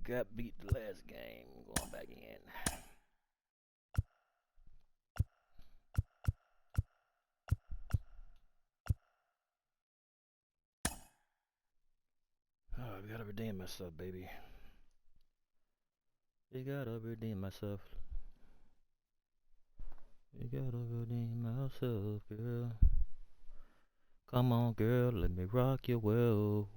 got beat the last game. Going back in. Oh, I gotta redeem myself, baby. You gotta redeem myself. You gotta redeem myself, girl. Come on, girl, let me rock you well.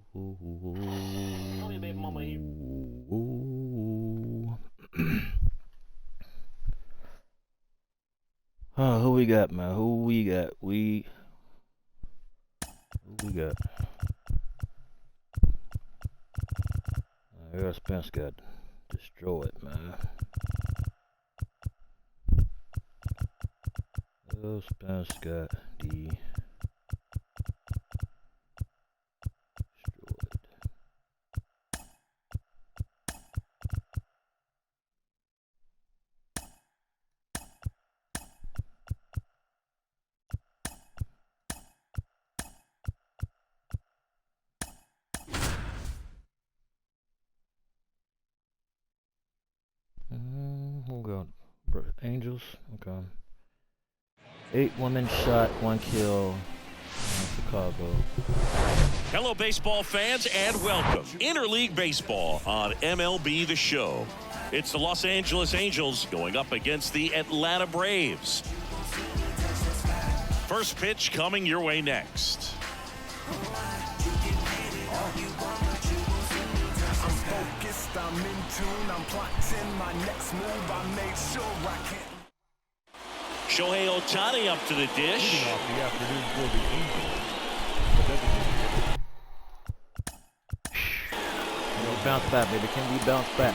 Oh, who we got, man? Who we got? Who we got? Errol Spence got destroyed, man. Errol Spence got destroyed. Who got Angels? Okay. 8 women shot, 1 kill. Chicago. Hello, baseball fans, and welcome. Interleague Baseball on MLB The Show. It's the Los Angeles Angels going up against the Atlanta Braves. First pitch coming your way next. I'm in tune, I'm plotting my next move. I made sure I can. Shohei Ohtani up to the dish. Bounce back, baby. Can we bounce back?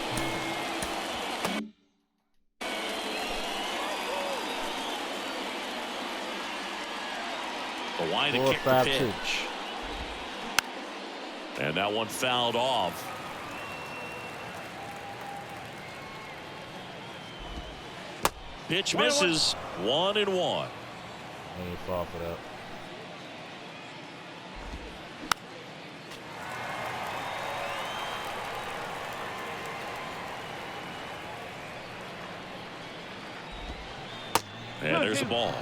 The line to kick the pitch. And that one fouled off. Pitch misses. 1-1. He ain't fall for that. And there's the ball.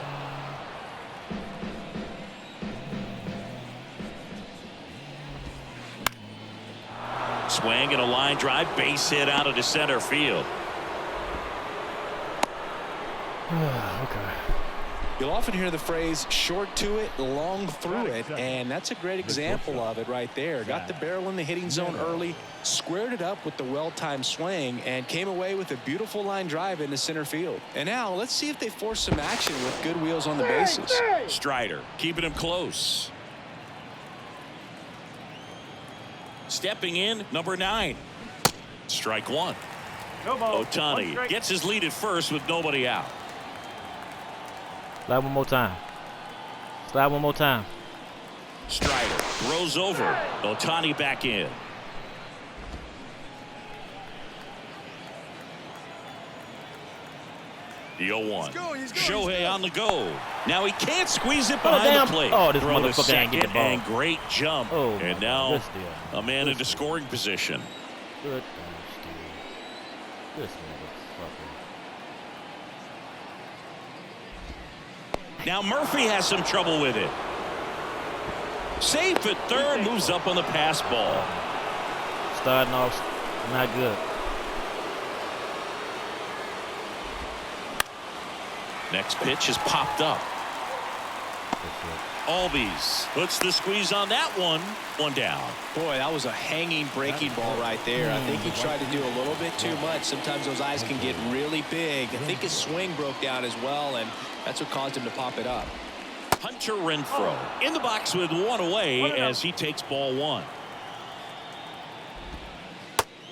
Swing and a line drive, base hit out into center field. Okay. You'll often hear the phrase short to it, long through it, and that's a great example of it right there. Got the barrel in the hitting zone early, squared it up with the well-timed swing, and came away with a beautiful line drive into center field. And now let's see if they force some action with good wheels on the bases. Strider keeping him close. Stepping in, number 9. Strike 1. Ohtani gets his lead at first with nobody out. Slide one more time. Slide one more time. Strider throws over. Ohtani back in. The 0-1. Shohei on the go. Now he can't squeeze it behind the plate. Oh, this Throw to motherfucker ain't get the second, ball. and great jump. Oh, and now this deal. a man into scoring position. Good. This motherfucker. Now Murphy has some trouble with it. Safe at third, moves up on the pass ball. Starting off not good. Next pitch is popped up. Albies puts the squeeze on that one. 1 down. Boy, that was a hanging breaking ball right there. I think he tried to do a little bit too much. Sometimes those eyes can get really big. I think his swing broke down as well, and that's what caused him to pop it up. Hunter Renfroe in the box with 1 away as he takes ball 1.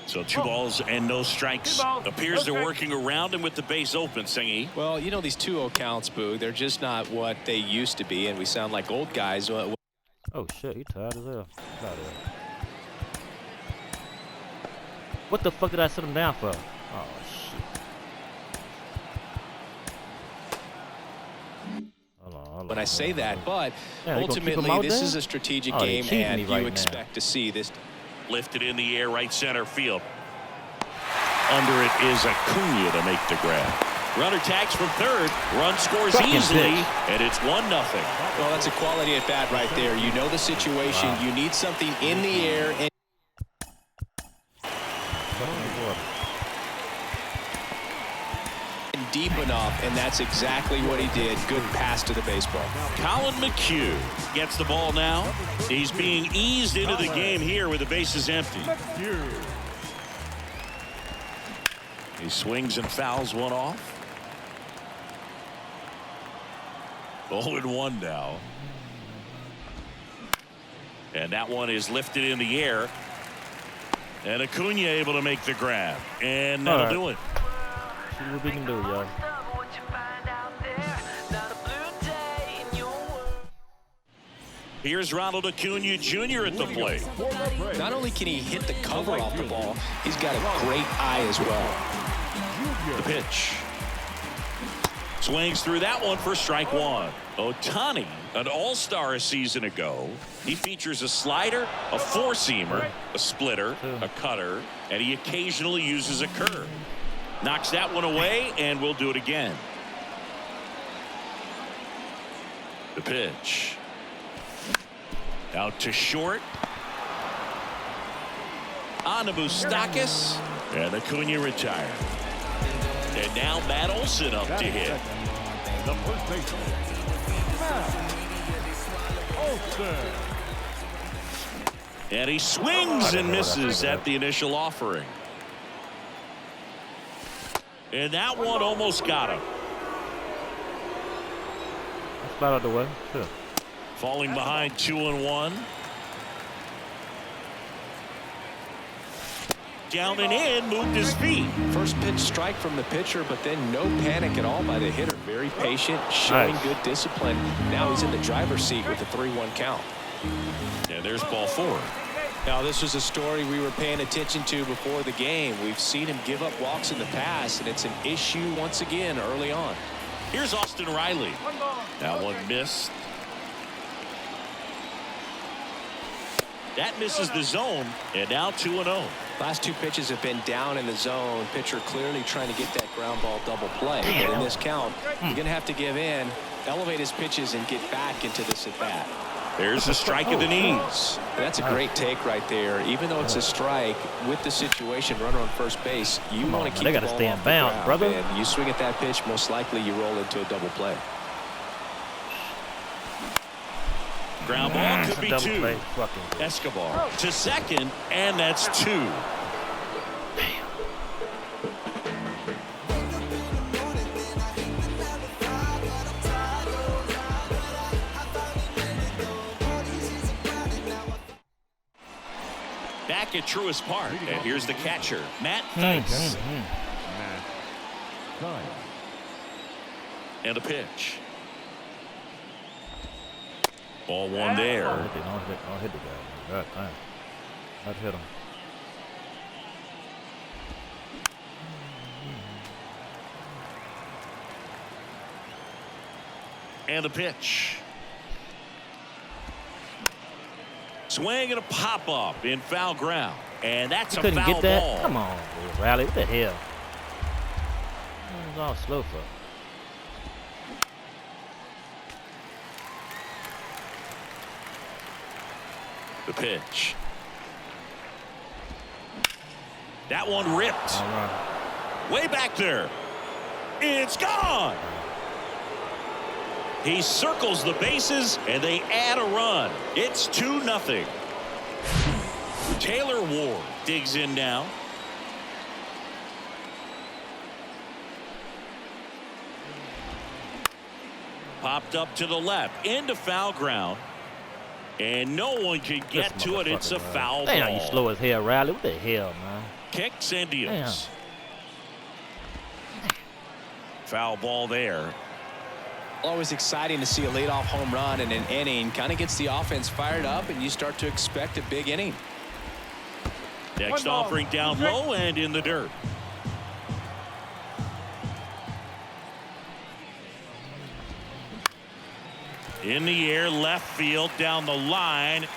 So 2 balls and no strikes. Appears they're working around him with the base open, Singy. Well, you know, these 2-0 counts, Boo, they're just not what they used to be, and we sound like old guys. Oh shit, he tired as hell. What the fuck did I set him down for? Oh shit. Hold on, when I say that, but yeah, ultimately this is a strategic game, and right you expect to see this. Lifted in the air, right center field. Under it is Acuna to make the grab. Runner tags from third. Run scores easily, and it's 1-0. Well, that's a quality at bat right there. You know the situation. Wow. You need something in the air. And deep enough, and that's exactly what he did. Good pass to the baseball. Colin McHugh gets the ball now. He's being eased into the game here with the bases empty. He swings and fouls one off. 0-1 now. And that one is lifted in the air. And Acuna able to make the grab. And that'll do it. See what we can do, y'all. Here's Ronald Acuna Jr. at the plate. Not only can he hit the cover off the ball, he's got a great eye as well. The pitch. Swings through that one for strike one. Ohtani, an all-star a season ago. He features a slider, a four-seamer, a splitter, a cutter, and he occasionally uses a curve. Knocks that one away, and we'll do it again. The pitch. Out to short. On to Moustakas. And Acuna retired. And now Matt Olson up to hit. The first baseman, Matt Olson. And he swings and misses at the initial offering. And that one almost got him. That's about out the way. Sure. Falling behind 2-1. Down and in, moved his feet. First pitch strike from the pitcher, but then no panic at all by the hitter. Very patient, showing good discipline. Now he's in the driver's seat with the 3-1 count. And there's ball four. Now this was a story we were paying attention to before the game. We've seen him give up walks in the past, and it's an issue once again early on. Here's Austin Riley. That one missed. That misses the zone, and now 2-0. Last two pitches have been down in the zone. Pitcher clearly trying to get that ground ball double play. But in this count, you're going to have to give in, elevate his pitches, and get back into this at bat. There's a strike of the knees. That's a great take right there. Even though it's a strike, with the situation, runner on first base, you want to keep the ball off the ground, brother. And you swing at that pitch, most likely you roll into a double play. Ground ball could be two. Escobar to second, and that's two. Back at Truist Park, and here's the catcher, Matt Thaiss. And a pitch. Ball one there. Don't hit the guy. God damn. Not hit him. And a pitch. Swing and a pop-up in foul ground. And that's a foul get that ball. Come on, Riley. What the hell? It was all slow for. The pitch. That one ripped. Right. Way back there. It's gone. He circles the bases, and they add a run. It's 2-0. Taylor Ward digs in now. Popped up to the left, into foul ground. And no one can get to it. It's a foul ball. Damn, you slow as hell, Riley. What the hell, man? Kicks and deals. Foul ball there. Always exciting to see a leadoff home run in an inning. Kind of gets the offense fired up, and you start to expect a big inning. Next offering down low and in the dirt. In the air, left field, down the line.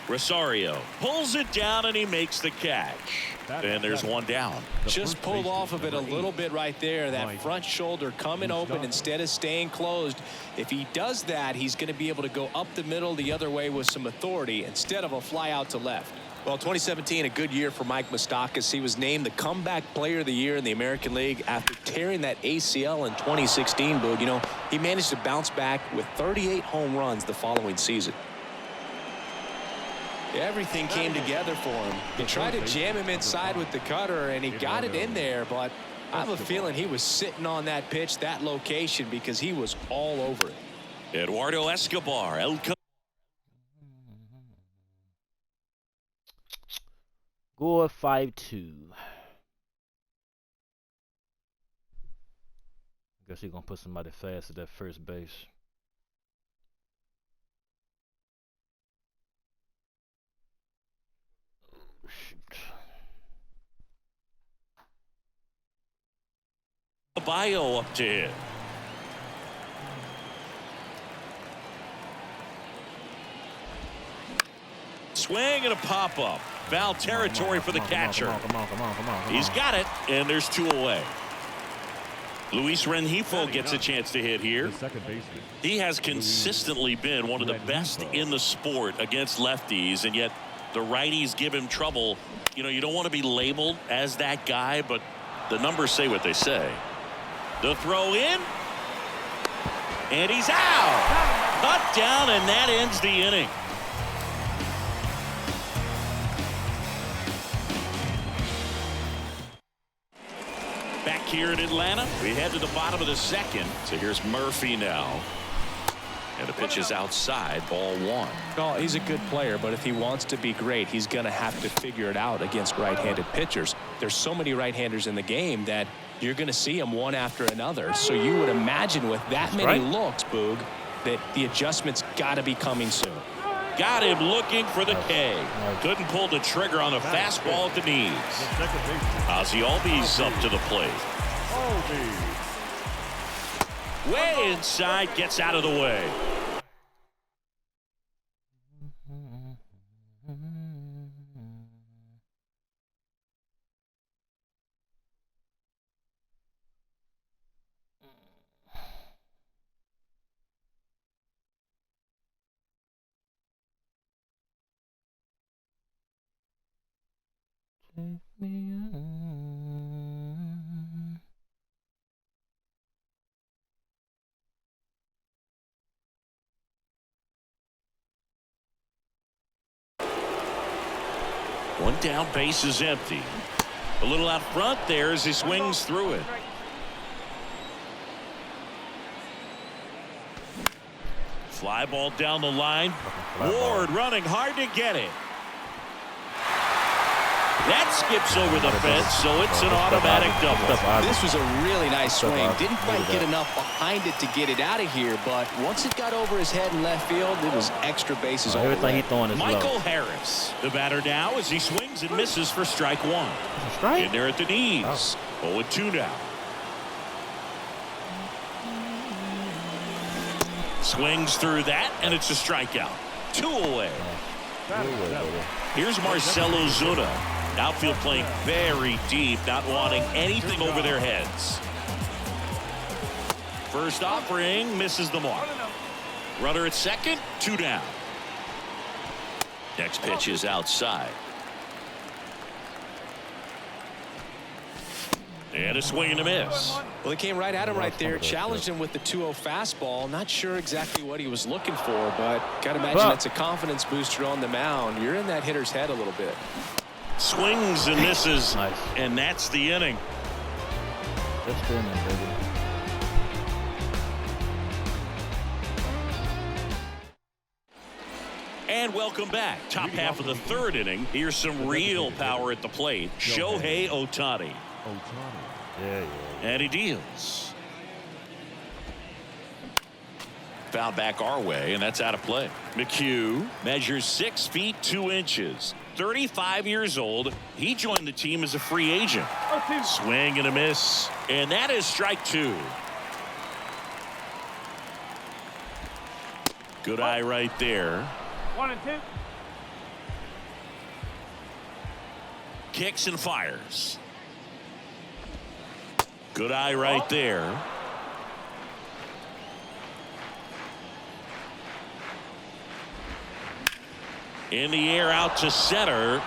Rosario pulls it down and he makes the catch. And there's one down. Just pulled off of it a little bit right there. That front shoulder coming open instead of staying closed. If he does that, he's going to be able to go up the middle the other way with some authority instead of a fly out to left. Well, 2017, a good year for Mike Moustakas. He was named the comeback player of the year in the American League after tearing that ACL in 2016, Boog. You know, he managed to bounce back with 38 home runs the following season. Everything came together for him. He tried to jam him inside with the cutter, and he got it in there, but I have a feeling he was sitting on that pitch, that location, because he was all over it. Eduardo Escobar. Gore 5-2. Guess he's gonna put somebody fast at that first base. Oh, shoot. Bio up to hit. Swing and a pop-up. Foul territory for the catcher. Come on. He's got it, and there's two away. Luis Rengifo gets a chance to hit here. He has consistently been one of the best in the sport against lefties, and yet the righties give him trouble. You know, you don't want to be labeled as that guy, but the numbers say what they say. The throw in, and he's out. Cut down, and that ends the inning. Back here in Atlanta, we head to the bottom of the second. So here's Murphy now. And the pitch is outside, ball one. Well, he's a good player, but if he wants to be great, he's going to have to figure it out against right-handed pitchers. There's so many right-handers in the game that you're going to see them one after another. So you would imagine with that many looks, Boog, that the adjustment's got to be coming soon. Got him looking for the K. Couldn't pull the trigger on the fastball at the knees. Ozzie Albies up to the plate. Way inside, gets out of the way. Take me on. One down, base is empty. A little out front there as he swings through it. Fly ball down the line. Ward running hard to get it. That skips over the fence, so it's an automatic double. This was a really nice swing. Didn't quite get enough behind it to get it out of here, but once it got over his head in left field, it was extra bases all the way. Everything he's throwing is Michael low. Harris, the batter now, as he swings and misses for strike one. Strike? In there at the knees. 0-2 now. Swings through that, and it's a strikeout. 2 away. Here's Marcell Ozuna. Outfield playing very deep, not wanting anything over their heads. First offering misses the mark. Runner at second, 2 down. Next pitch is outside. And a swing and a miss. Well, he came right at him right there, challenged him with the 2-0 fastball. Not sure exactly what he was looking for, but got to imagine that's a confidence booster on the mound. You're in that hitter's head a little bit. Swings and misses, and that's the inning. That's the inning, baby. And welcome back. Top half of the third inning. Here's some real power at the plate. Shohei Ohtani. Yeah. And he deals. Foul back our way, and that's out of play. McHugh measures 6 feet 2 inches. 35 years old. He joined the team as a free agent. Swing and a miss. And that is strike 2. Good eye right there. 1-2. kicks and fires. Good eye right there. In the air out to center.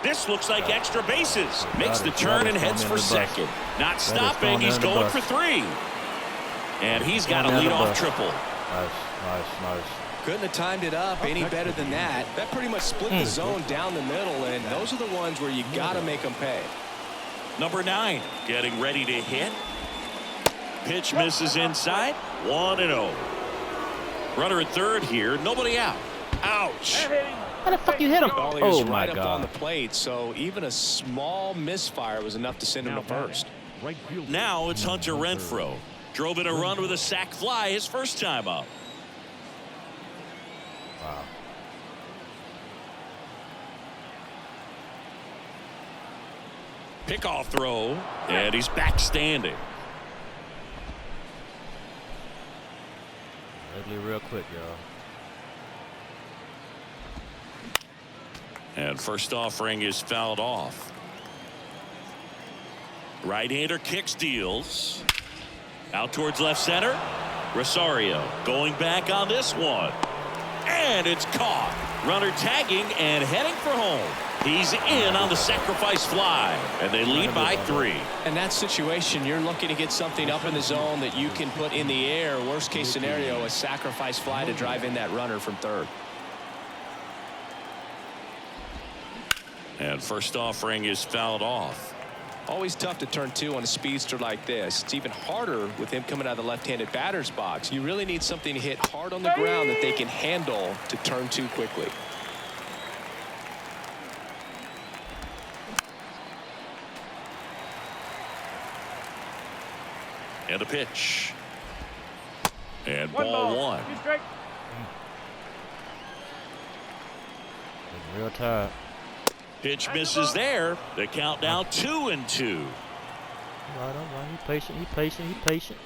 This looks like extra bases. Makes the turn and heads for second. Not stopping. He's going for 3. And he's got a leadoff triple. Nice. Couldn't have timed it up any better than that. That pretty much split the zone down the middle, and those are the ones where you got to make them pay. Number 9 getting ready to hit. Pitch misses inside. 1-0. Runner at third here. Nobody out. Ouch. How the fuck you hit him? Ball is Oh my right up on the God. plate, so even a small misfire was enough to send him to first. Now it's Hunter Renfroe. Drove in a run with a sac fly his first time up. Wow. Pickoff throw, and he's back standing. Ugly real quick, y'all. And first offering is fouled off. Right-hander kicks, deals. Out towards left center. Rosario going back on this one. And it's caught. Runner tagging and heading for home. He's in on the sacrifice fly. And they lead by 3. In that situation, you're looking to get something up in the zone that you can put in the air. Worst case scenario, a sacrifice fly to drive in that runner from third. And first offering is fouled off. Always tough to turn 2 on a speedster like this. It's even harder with him coming out of the left-handed batter's box. You really need something to hit hard on the ground that they can handle to turn 2 quickly. And a pitch. And ball 1. Real tired. Pitch misses there. The count now 2-2. Right. He patient.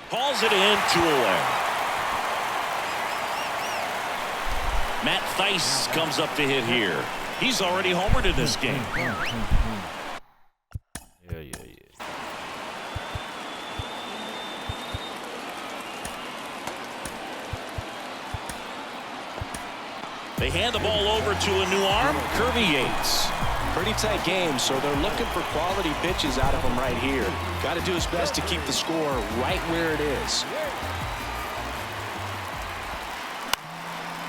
Hauls it in, 2 away. Matt Thaiss comes up to hit here. He's already homered in this game. Yeah. They hand the ball over to a new arm, Kirby Yates. Pretty tight game, so they're looking for quality pitches out of him right here. Got to do his best to keep the score right where it is.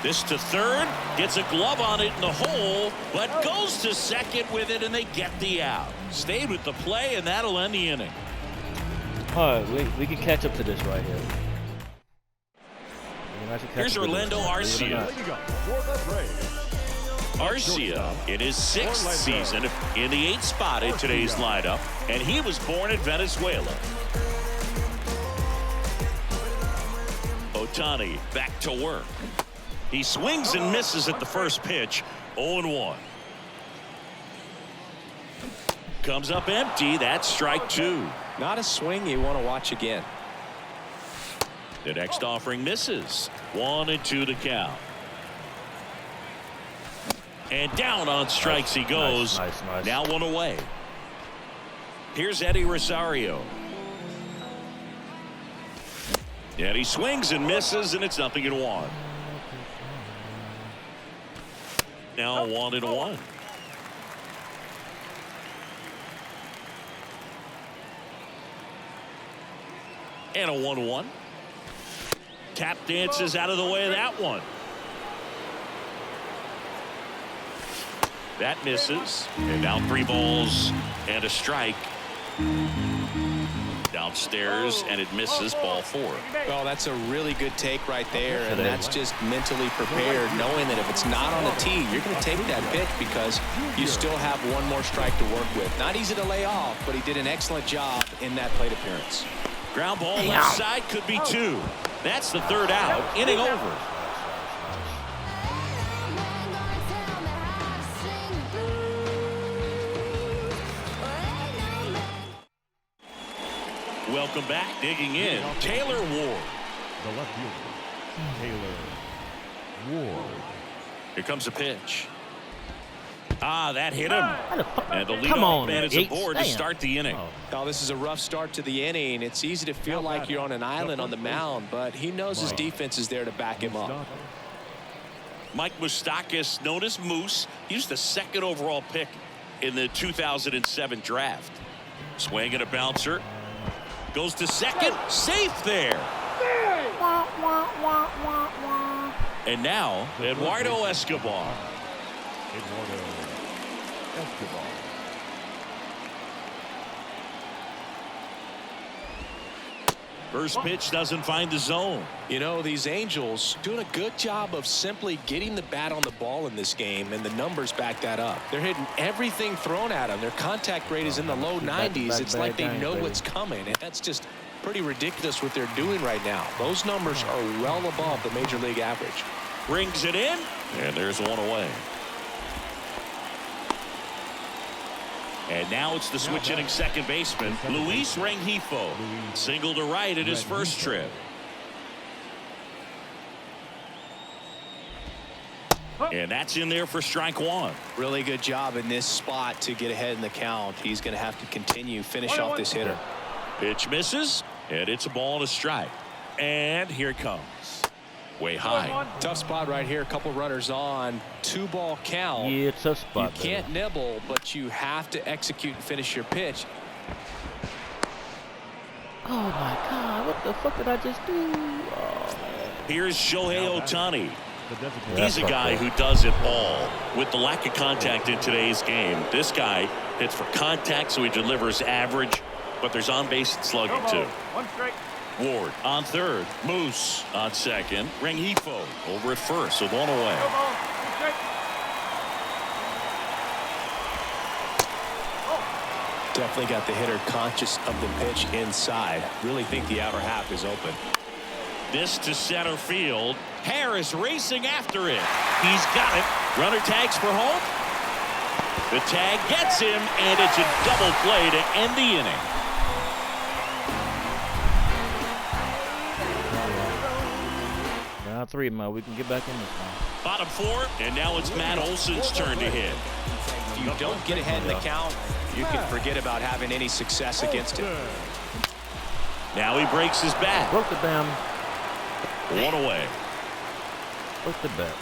This to third, gets a glove on it in the hole, but goes to second with it, and they get the out. Stayed with the play, and that'll end the inning. All right, we can catch up to this right here. Here's Orlando Arcia. Arcia in his 6th season in the 8th spot in today's lineup, and he was born in Venezuela. Ohtani back to work. He swings and misses at the first pitch. 0-1. Comes up empty. That's strike 2. Not a swing you want to watch again. The next offering misses. 1-2 the count. And down on strikes he goes. Nice. Now 1 away. Here's Eddie Rosario. And he swings and misses, and it's 0-1. Now 1-1. And a 1-1. Tap dances out of the way of that one. That misses. And now 3 balls and a strike. Downstairs, and it misses. Ball 4. Well, that's a really good take right there, and that's just mentally prepared, knowing that if it's not on the tee, you're going to take that pitch because you still have 1 more strike to work with. Not easy to lay off, but he did an excellent job in that plate appearance. Ground ball left side, could be 2. That's the 3rd out. Inning over. Welcome back. Digging in, Taylor Ward. The left fielder, Taylor Ward. Here comes a pitch. That hit him. And the leadoff man is aboard to start the inning. Oh, this is a rough start to the inning. It's easy to feel like you're on an island on the mound, but he knows his defense is there to back him up. Mike Moustakas, known as Moose, he was the 2nd overall pick in the 2007 draft. Swing and a bouncer. Goes to second. Safe there. And now, Eduardo Escobar. First pitch doesn't find the zone. You know, these Angels doing a good job of simply getting the bat on the ball in this game, and the numbers back that up. They're hitting everything thrown at them. Their contact rate is in the low 90s. It's like they know what's coming, and that's just pretty ridiculous what they're doing right now. Those numbers are well above the major league average. Brings it in, and there's one away. And now it's the switch hitting second baseman, Luis Rengifo. Single to right at his first trip. And that's in there for strike one. Really good job in this spot to get ahead in the count. He's going to have to continue, finish off this hitter. Pitch misses, and it's a ball and a strike. And here it comes. Way high. Tough spot right here. A couple runners on. 2-ball count. Yeah, tough spot. You can't nibble, but you have to execute and finish your pitch. Oh my God! What the fuck did I just do? Oh, man. Here's Shohei Ohtani. He's a guy who does it all. With the lack of contact in today's game, this guy hits for contact, so he delivers average, but there's on-base and slugging too. One strike. Ward on third. Moose on second. Rengifo over at first, so one away. Definitely got the hitter conscious of the pitch inside. Really think the outer half is open. This to center field. Harris racing after it. He's got it. Runner tags for home. The tag gets him, and it's a double play to end the inning. Now 3, Mo. We can get back in this one. Bottom 4, and now it's Matt Olson's turn to hit. If you don't get ahead in the count, you can forget about having any success against him. Now he breaks his bat. Broke the bam. One away. Broke the bat.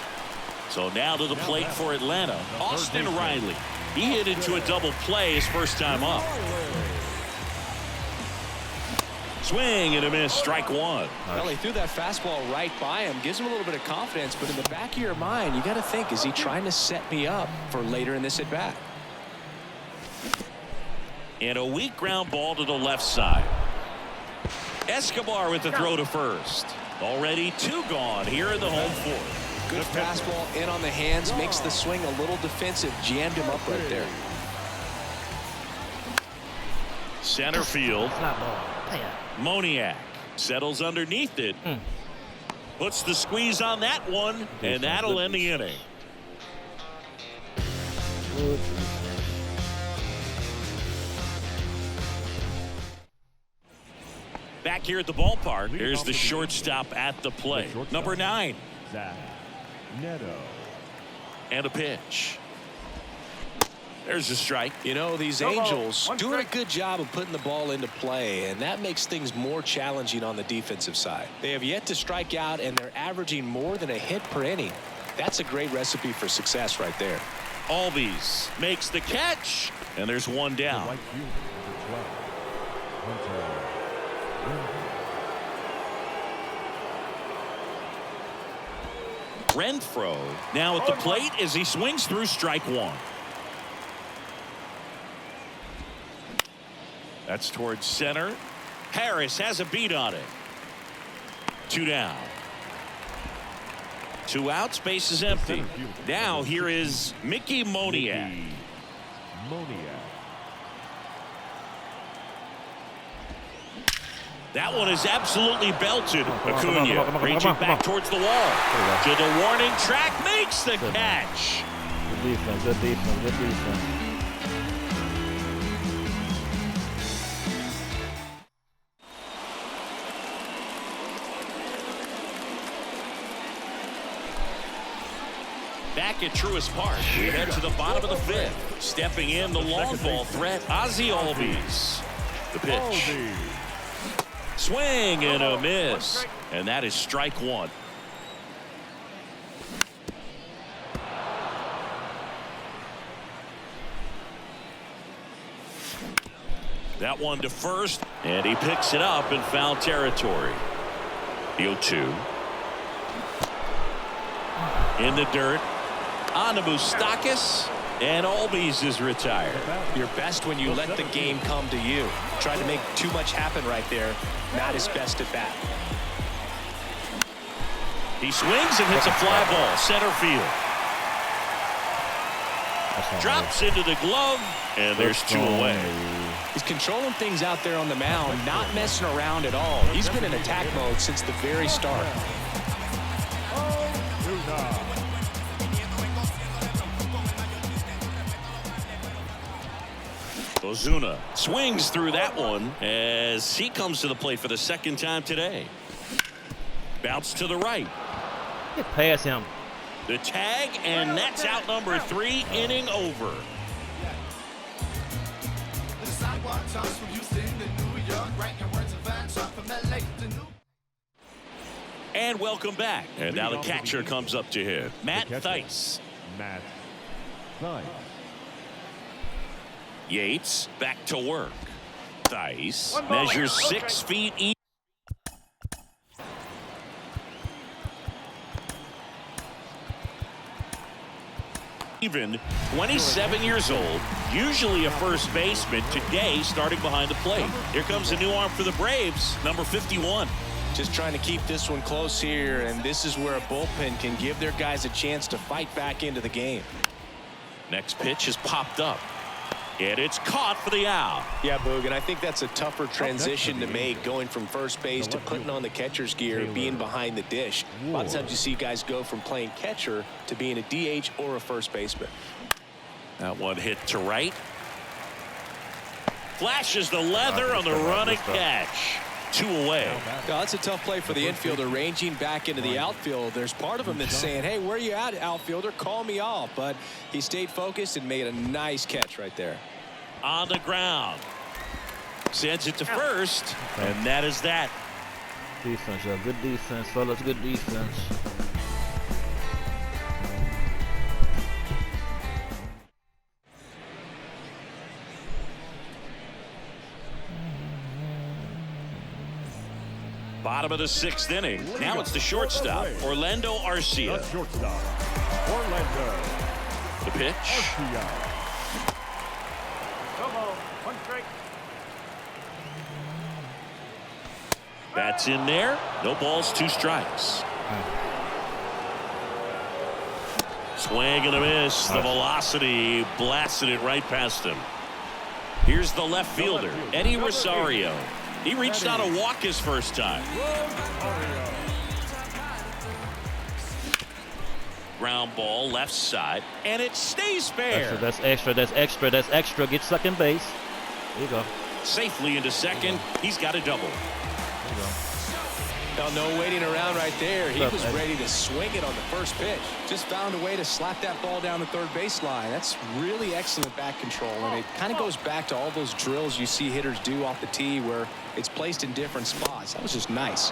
So now to the plate for Atlanta. Austin Riley. He hit into a double play his first time up. Swing and a miss. Strike one. Well, he threw that fastball right by him. Gives him a little bit of confidence, but in the back of your mind, you got to think, is he trying to set me up for later in this at bat? And a weak ground ball to the left side. Escobar with the throw to first. Already 2 gone here in the home 4th. Good fastball in on the hands, makes the swing a little defensive. Jammed him up right there. Center field. Moniak settles underneath it. Puts the squeeze on that one, and that'll end the inning. Back here at the ballpark, here's the shortstop at the plate. Number 9. Zach Neto. And a pitch. There's a strike. You know, these Angels doing a good job of putting the ball into play, and that makes things more challenging on the defensive side. They have yet to strike out, and they're averaging more than a hit per inning. That's a great recipe for success right there. Albies makes the catch, and there's one down. Right fielder, number 12, Renfroe now at the plate as he swings through strike one. That's towards center. Harris has a beat on it. 2 down. 2 outs, base is empty. Now here is Mickey Moniak. That one is absolutely belted. Acuna reaching back towards the wall. To the warning track, makes the catch. Good defense, good defense, good defense. Back at Truist Park, we head to the bottom of the fifth. Stepping in, the long ball threat, Ozzie Albies. The pitch. Swing and a miss. And that is strike one. That one to first, and he picks it up in foul territory. The 0-2. In the dirt. On to Moustakas, and Albies is retired. You're best when you let the game come to you. Tried to make too much happen right there. Not his best at bat. He swings and hits a fly ball, center field. Drops into the glove, and there's two away. He's controlling things out there on the mound, not messing around at all. He's been in attack mode since the very start. Ozuna swings through that one as he comes to the plate for the second time today. Bounce to the right. Get past him. The tag, and that's out number 3, inning over. And welcome back. And now the catcher comes up to hit. Matt Thaiss. Matt Thaiss. Yates back to work. Thaiss measures 6 feet even, 27 years old, usually a first baseman, today starting behind the plate. Here comes a new arm for the Braves, number 51. Just trying to keep this one close here, and this is where a bullpen can give their guys a chance to fight back into the game. Next pitch is popped up, and it's caught for the out. Yeah, Boog, and I think that's a tougher transition to make, going from first base to putting on the catcher's gear, being behind the dish. A lot of times you see guys go from playing catcher to being a DH or a first baseman. That one hit to right. Flashes the leather on the running catch. 2 away. No, that's a tough play for the infielder, ranging back into the outfield. There's part of him that's saying, hey, where you at, outfielder? Call me off. But he stayed focused and made a nice catch right there. On the ground. Sends it to first, and that is that. Defense, yeah. Good defense, fellas. Good defense. Bottom of the 6th inning. Now it's the shortstop, Orlando Arcia. The shortstop, Orlando. The pitch. Arcia. That's in there. No balls, 2 strikes. Swing and a miss. The velocity blasted it right past him. Here's the left fielder, Eddie Rosario. He reached out to walk his first time. Ground ball left side, and it stays fair. That's extra. That's extra. That's extra. Get second base. There you go. Safely into second. He's got a double. There you go. Now, no waiting around right there. He was ready to swing it on the first pitch. Just found a way to slap that ball down the third baseline. That's really excellent bat control, and it kind of goes back to all those drills you see hitters do off the tee where it's placed in different spots. That was just nice.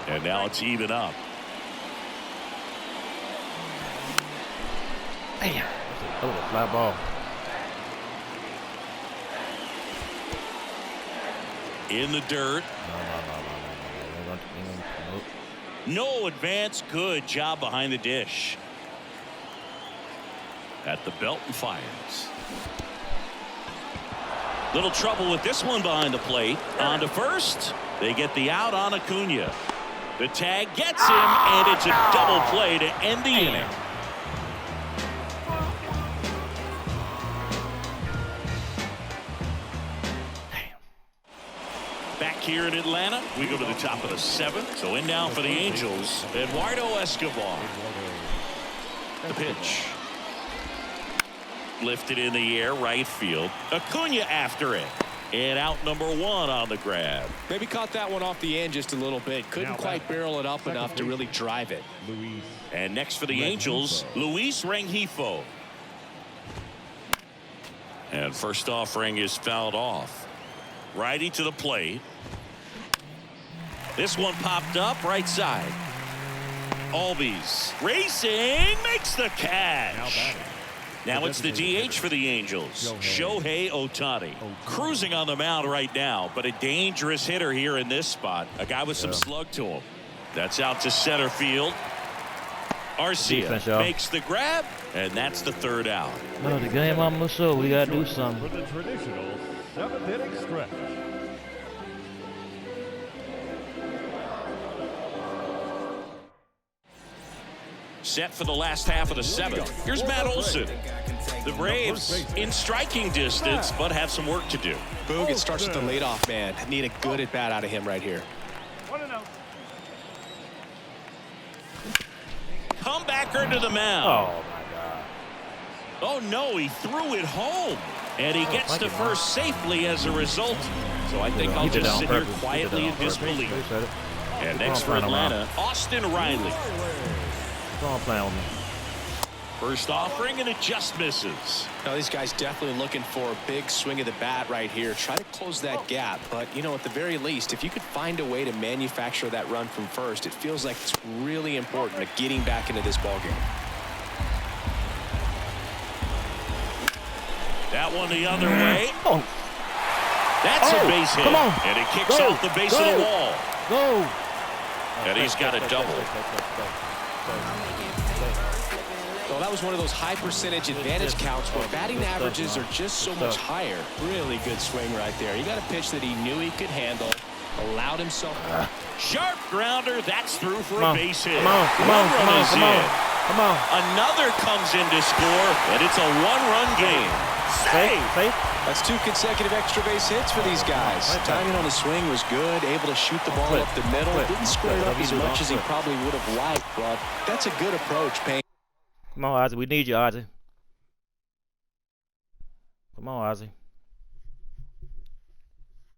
And now it's even up. Damn. That was a fly ball. In the dirt. No advance. Good job behind the dish. At the belt and fires. Little trouble with this one behind the plate. On to first. They get the out on Acuna. The tag gets him, and it's a double play to end the inning. Back here in Atlanta, we go to the top of the 7th. So in now for the Angels, Eduardo Escobar. The pitch. Lifted in the air, right field. Acuna after it. And out number 1 on the grab. Maybe caught that one off the end just a little bit. Couldn't quite barrel it up enough to really drive it. Luis. And next for the Angels, Luis Rengifo. And first offering is fouled off. Righty to the plate. This one popped up right side. Albies racing, makes the catch. Now it's the DH for the Angels, Shohei Ohtani. Cruising on the mound right now, but a dangerous hitter here in this spot. A guy with some slug to him. That's out to center field. Arcia makes the grab, and that's the 3rd out. No, the game almost over. We gotta do something. For the traditional 7th inning stretch. Set for the last half of the 7th. Here's Matt Olson. The Braves in striking distance, but have some work to do. Boog, it starts with the leadoff man. Need a good at bat out of him right here. Comebacker to the mound. Oh my God. Oh no, he threw it home. And he gets to first safely as a result. So I think I'll just sit here quietly in disbelief. And next for Atlanta, Austin Riley. Don't play on me. First offering, and it just misses. Now, these guys definitely looking for a big swing of the bat right here. Try to close that gap. But, you know, at the very least, if you could find a way to manufacture that run from first, it feels like it's really important to getting back into this ballgame. That one the other way. Oh. That's a base hit. Come on. And it kicks Go. out the base of the wall. Go. And he's got a double. Well, that was one of those high percentage advantage counts where batting averages are just so much higher. Really good swing right there. He got a pitch that he knew he could handle, allowed himself. Sharp grounder. That's through for a base hit. Come on. Another comes in to score, and it's a 1-run game. Save. That's 2 consecutive extra base hits for these guys. Timing on the swing was good, able to shoot the ball up the middle. Didn't square it up as much as he probably would have liked, but that's a good approach, Payne. Come on, Ozzy. We need you, Ozzy. Come on, Ozzy.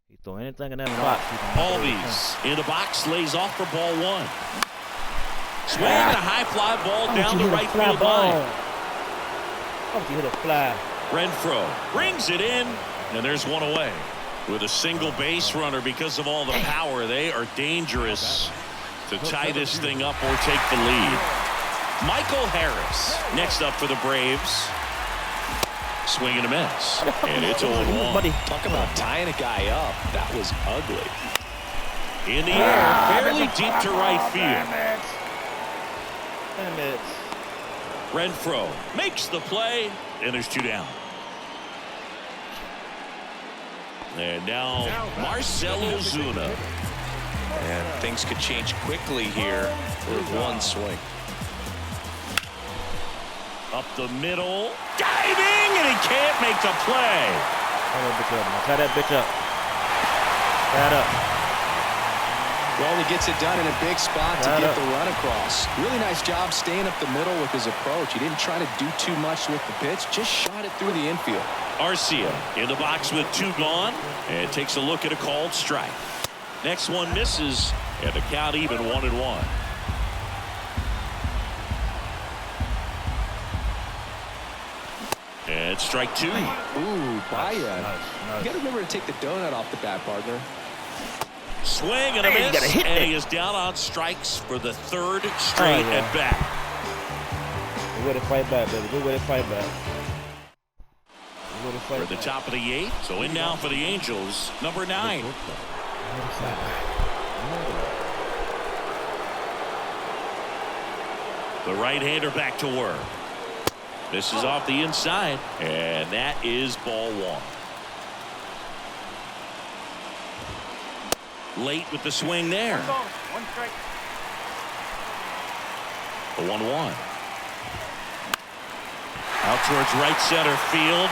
He throw anything in that box. Albies in the box, lays off for ball 1. Swing and a high fly ball down the right field line. Oh, you hit a fly. Renfroe brings it in, and there's one away. With a single base runner, because of all the power, they are dangerous to tie this thing up or take the lead. Michael Harris next up for the Braves. Swing and a miss. And it's 0-1. Talk about tying a guy up. That was ugly. In the air, fairly deep to right field. Damn it. Renfroe makes the play, and there's 2 down. And now Marcell Ozuna. And things could change quickly here with one swing. Up the middle, diving, and he can't make the play. Tie that bitch up. Tie it up. Well, he gets it done in a big spot to get the run across. Really nice job staying up the middle with his approach. He didn't try to do too much with the pitch, just shot it through the infield. Arcia in the box with 2 gone, and takes a look at a called strike. Next one misses, and the count even 1-1. And strike 2. Ooh, Baez. You got to remember to take the donut off the bat, partner. Swing and a miss, and he is down on strikes for the 3rd straight at bat. We're ready to fight back, baby. We're ready to fight back. We're at the top of the 8th, so in now for the Angels, number 9. The right-hander back to work. This is off the inside, and that is ball 1. Late with the swing there. One strike. The 1-1. Out towards right center field.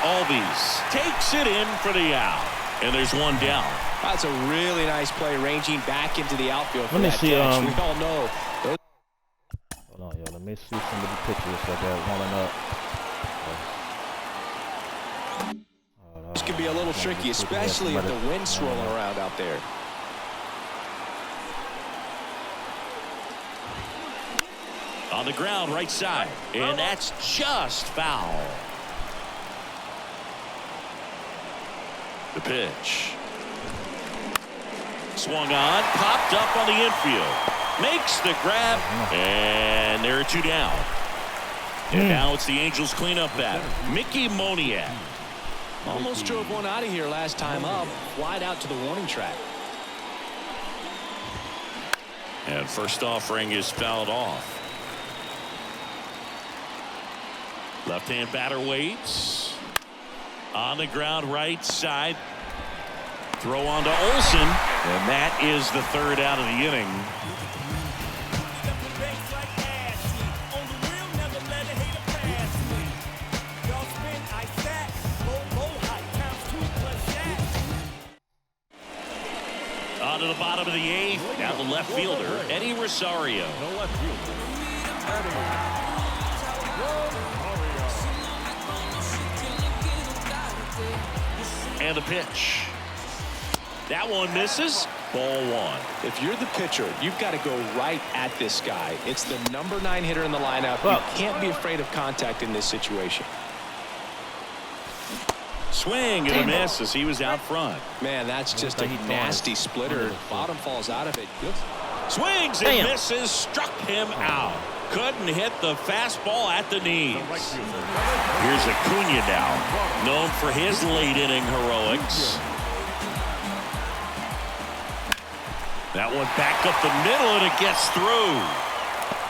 Albies takes it in for the out. And there's 1 down. That's a really nice play, ranging back into the outfield for Let me that see, catch. We all know. Hold on, yo. Let me see some of the pictures that got rolling up. This could be be a little tricky, especially if the wind's swirling around out there. On the ground, right side. And that's just foul. The pitch. Swung on, popped up on the infield. Makes the grab, and there are 2 down. And now it's the Angels cleanup batter, Mickey Moniak. Almost drove one out of here last time up. Flied out to the warning track. And first offering is fouled off. Left-hand batter waits. On the ground, right side. Throw on to Olsen, and that is the 3rd out of the inning. On to the bottom of the 8th. Now the left fielder, Eddie Rosario. The left fielder, And the pitch. That one misses. Ball 1. If you're the pitcher, you've got to go right at this guy. It's the number 9 hitter in the lineup. You can't be afraid of contact in this situation. Swing and a miss as he was out front. Man, that's just a nasty splitter. Bottom falls out of it. Good. Swings and misses. Struck him out. Couldn't hit the fastball at the knees. Here's Acuna now, known for his late inning heroics. That one back up the middle, and it gets through.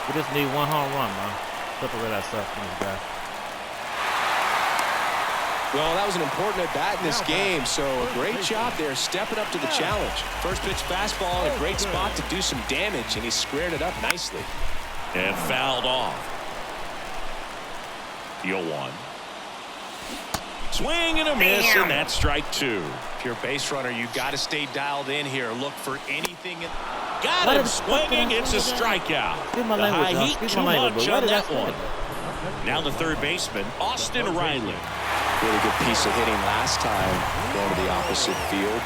We just need 1 home run, man. Separate that stuff from this guy. Well, that was an important at-bat in this game, so a great job there stepping up to the challenge. First pitch fastball in a great spot to do some damage, and he squared it up nicely. And fouled off. 0-1. Swing and a miss, and that's strike 2. If you're a base runner, you've got to stay dialed in here. Look for anything. Got him swinging. It's a strikeout. The high heat, too much on that one. Now the third baseman, Austin Riley. Really good piece of hitting last time, going to the opposite field.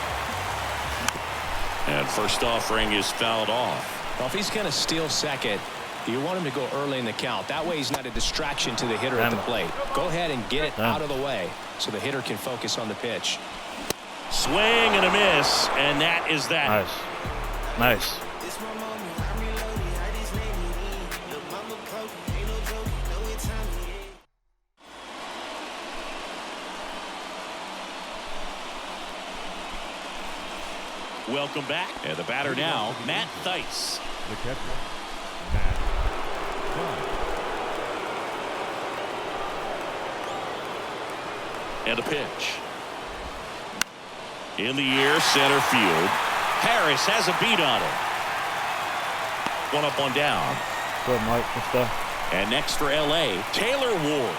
And first offering is fouled off. Well, if he's going to steal second, you want him to go early in the count. That way he's not a distraction to the hitter at the plate. Go ahead and get it out of the way so the hitter can focus on the pitch. Swing and a miss, and that is that. Nice. Welcome back. And the batter now, Matt Thaiss. the catcher, Matt Thaiss. And a pitch. In the air, center field. Harris has a beat on it. One up, one down. Good, Mike. Good stuff. And next for LA, Taylor Ward.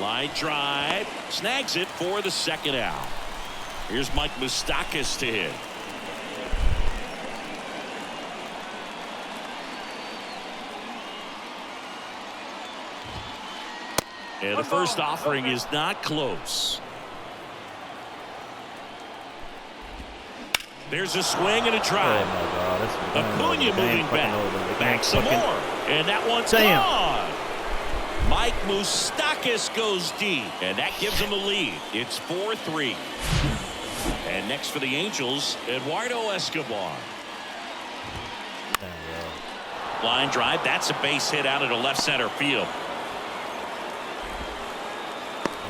Line drive, snags it for the second out. Here's Mike Moustakas to hit. And the first offering is not close. There's a swing and a drive. Oh my God, Acuna moving back some more, and that one's gone. Mike Moustakas goes deep, and that gives him the lead. It's 4-3. And next for the Angels, Eduardo Escobar. Line drive, that's a base hit out into left center field.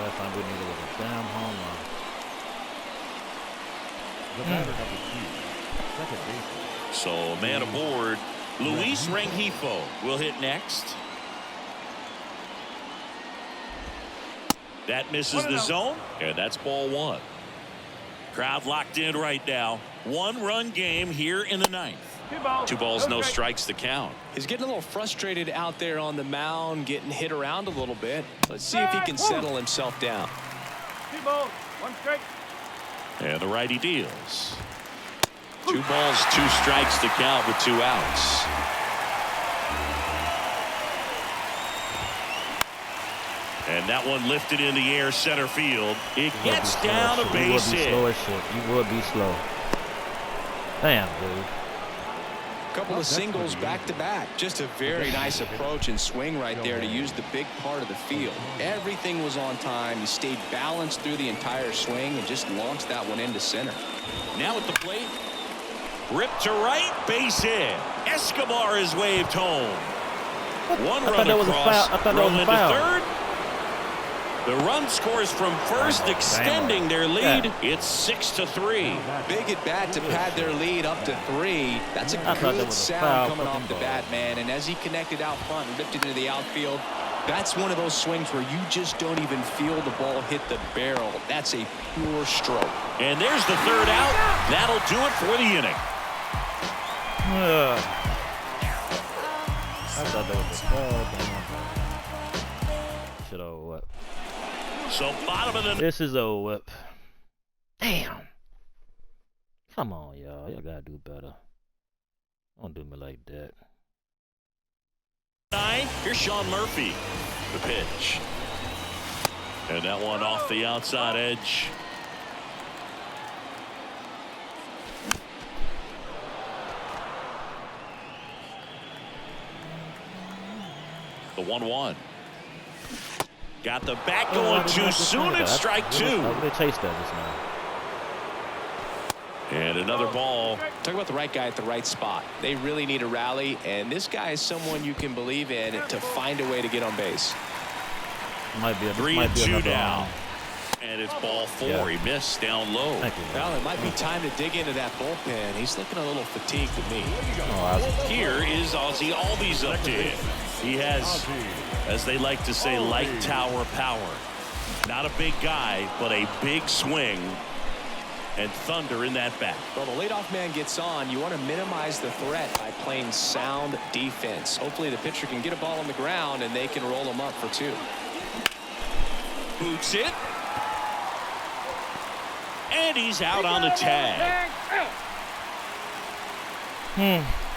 Last time we needed was a damn home run. The batter number 2, second baseman. So a man aboard. Luis Rengifo will hit next. That misses the zone, and that's ball one. Crowd locked in right now. 1-run game here in the ninth. 2 balls, no strikes to count. He's getting a little frustrated out there on the mound, getting hit around a little bit. Let's see if he can settle himself down. 2 balls, 1 strike. And the righty deals. 2 balls, 2 strikes to count with 2 outs. And that one lifted in the air center field. It gets down a base hit. You would be slow. Damn, dude. Couple of singles back to back. Just a very nice approach and swing right there to use the big part of the field. Everything was on time. He stayed balanced through the entire swing and just launched that one into center. Now at the plate. Ripped to right, base hit. Escobar is waved home. One run across, rolling to third. The run scores from first, extending their lead. It's 6-3. Big at bat to pad their lead up to 3. That's a good sound coming off the bat, man. And as he connected out front and ripped it into the outfield, that's one of those swings where you just don't even feel the ball hit the barrel. That's a pure stroke. And there's the third out. That'll do it for the inning. I thought that was a shit over what? So bottom of the... This is a whip. Damn. Come on, y'all. Y'all gotta do better. Don't do me like that. 9. Here's Sean Murphy. The pitch. And that one off the outside edge. The 1-1. Got the bat going too soon and strike 2. I really chased that just now. And another ball. Talk about the right guy at the right spot. They really need a rally, and this guy is someone you can believe in to find a way to get on base. Might be a 3-2 now. And it's ball 4. Yeah. He missed down low. Well, it might be time to dig into that bullpen. He's looking a little fatigued to me. Here is Ozzie Albies up to him. He has, as they like to say, light tower power. Not a big guy, but a big swing and thunder in that bat. Well, the leadoff man gets on. You want to minimize the threat by playing sound defense. Hopefully the pitcher can get a ball on the ground and they can roll him up for 2. Boots it. And he's out on the tag.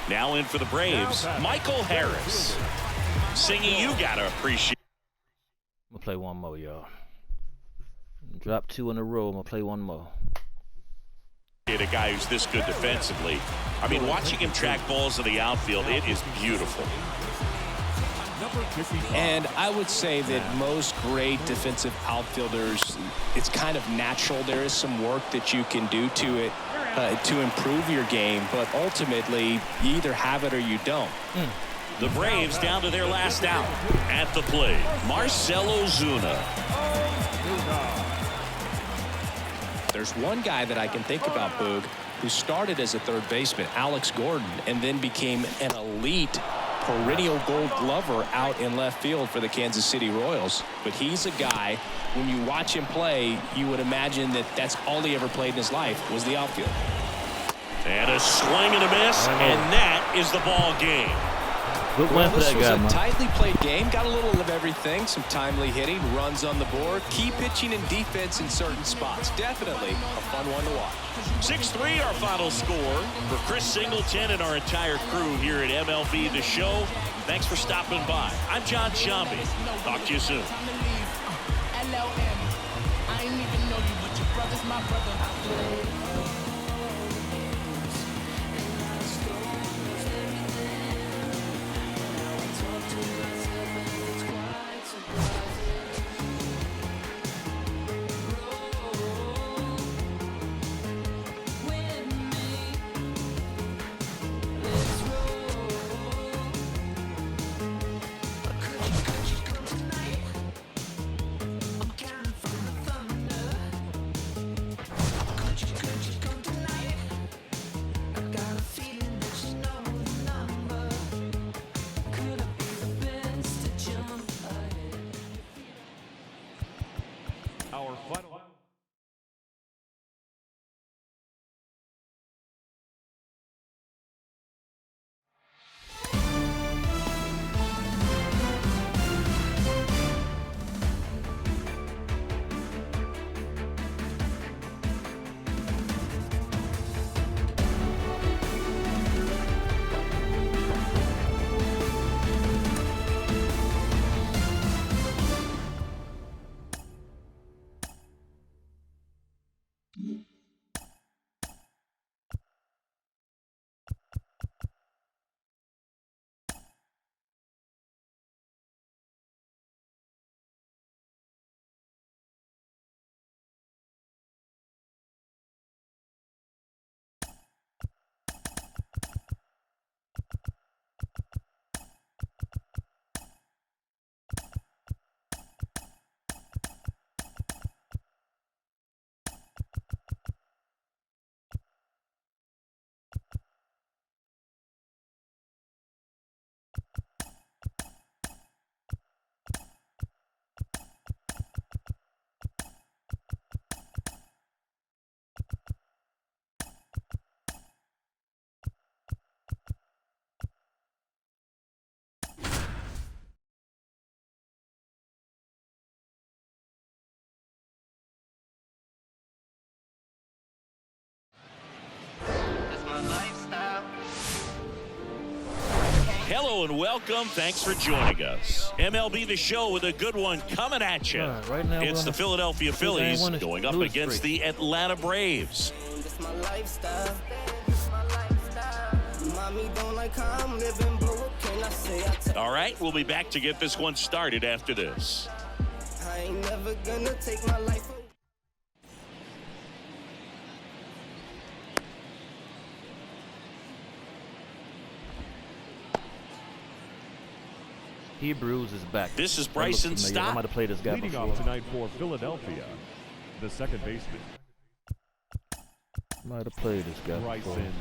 Now in for the Braves, Michael Harris. Singing, you gotta appreciate. I'm gonna play one more, y'all. Drop 2 in a row. I'm gonna play one more. A guy who's this good defensively. I mean, watching him track balls in the outfield, it is beautiful. And I would say that most great defensive outfielders, it's kind of natural. There is some work that you can do to it to improve your game, but ultimately you either have it or you don't. The Braves down to their last out. At the plate, Marcell Ozuna. There's one guy that I can think about, Boog, who started as a third baseman, Alex Gordon, and then became an elite perennial Gold Glover out in left field for the Kansas City Royals. But he's a guy, when you watch him play, you would imagine that that's all he ever played in his life was the outfield. And a swing and a miss, and that is the ball game. Good win for This that was guy, a man. tightly played game. Got a little of everything. Some timely hitting, runs on the board, key pitching and defense in certain spots. Definitely a fun one to watch. 6-3 our final score. For Chris Singleton and our entire crew here at MLB The Show, thanks for stopping by. I'm John Shambi. Talk to you soon. I ain't even know you, but your brother's my brother. Hello and welcome. Thanks for joining us. MLB The Show with a good one coming at you. Right now It's the Philadelphia Phillies going up against the Atlanta Braves. My lifestyle. Mommy don't like how I'm living, but what can I say? All right, we'll be back to get this one started after this. I ain't never gonna take my life away. Hebrews is back. This is That looks Bryson familiar. Stott. I might have played this guy Leading before. off tonight for Philadelphia, the second baseman, Might have played this guy before. Bryson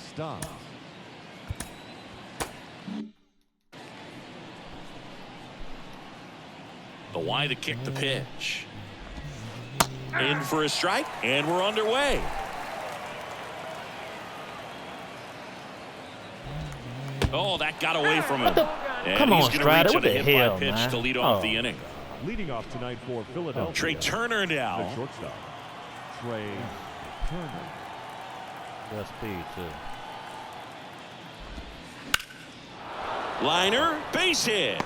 Stott. The Y to kick the pitch. In for a strike, and we're underway. Oh, that got away from him. And Come on, he's gonna Strider. reach What in a the hit by hell, pitch man? to lead off Oh. the inning. Leading off tonight for Philadelphia, Trey Turner the now. shortstop, Trey Turner. Got speed, too. Liner, base hit.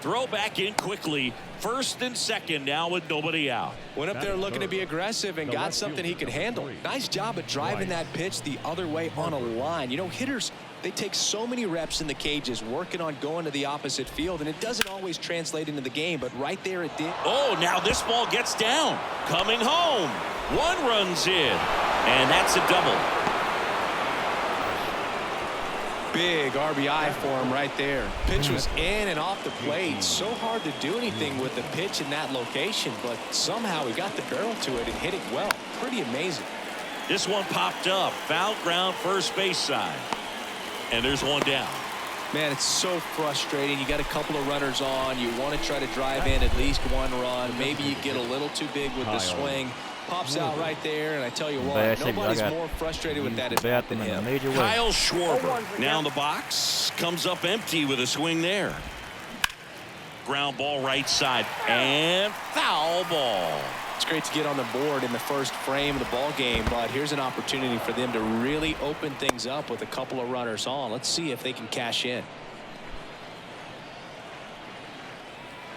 Throw back in quickly. First and second now with nobody out. Went up there looking to be aggressive and The got left something he fielder, could number handle. 3. Nice job of driving Right. that pitch the other way on a line. You know, hitters, they take so many reps in the cages working on going to the opposite field, and it doesn't always translate into the game, but right there it did. Oh, now this ball gets down. Coming home. One runs in. And that's a double. Big RBI for him right there. Pitch was in and off the plate. So hard to do anything with the pitch in that location, but somehow he got the barrel to it and hit it well. Pretty amazing. This one popped up. Foul ground first base side. And there's one down. Man, it's so frustrating. You got a couple of runners on. You want to try to drive in at least one run. Maybe you get a little too big with the swing. Pops out right there, and I tell you what, Bad shape. nobody's I got more frustrated with that used at the bat than bathroom in a him. major way. Kyle Schwarber now in the box. Comes up empty with a swing there. Ground ball right side. And foul ball. It's great to get on the board in the first frame of the ball game, but here's an opportunity for them to really open things up with a couple of runners on. Let's see if they can cash in.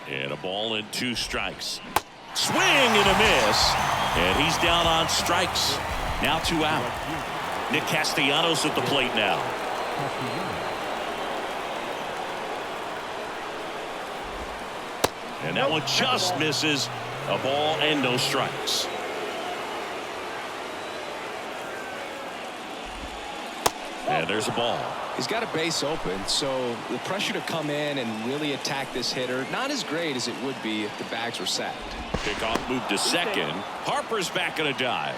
And a ball and 2 strikes. Swing and a miss. And he's down on strikes. Now 2 out. Nick Castellanos at the plate now. And that one just misses. A ball and no strikes. And there's a ball. He's got a base open, so the pressure to come in and really attack this hitter, not as great as it would be if the bags were sacked. Kickoff move to second. Harper's back in a dive.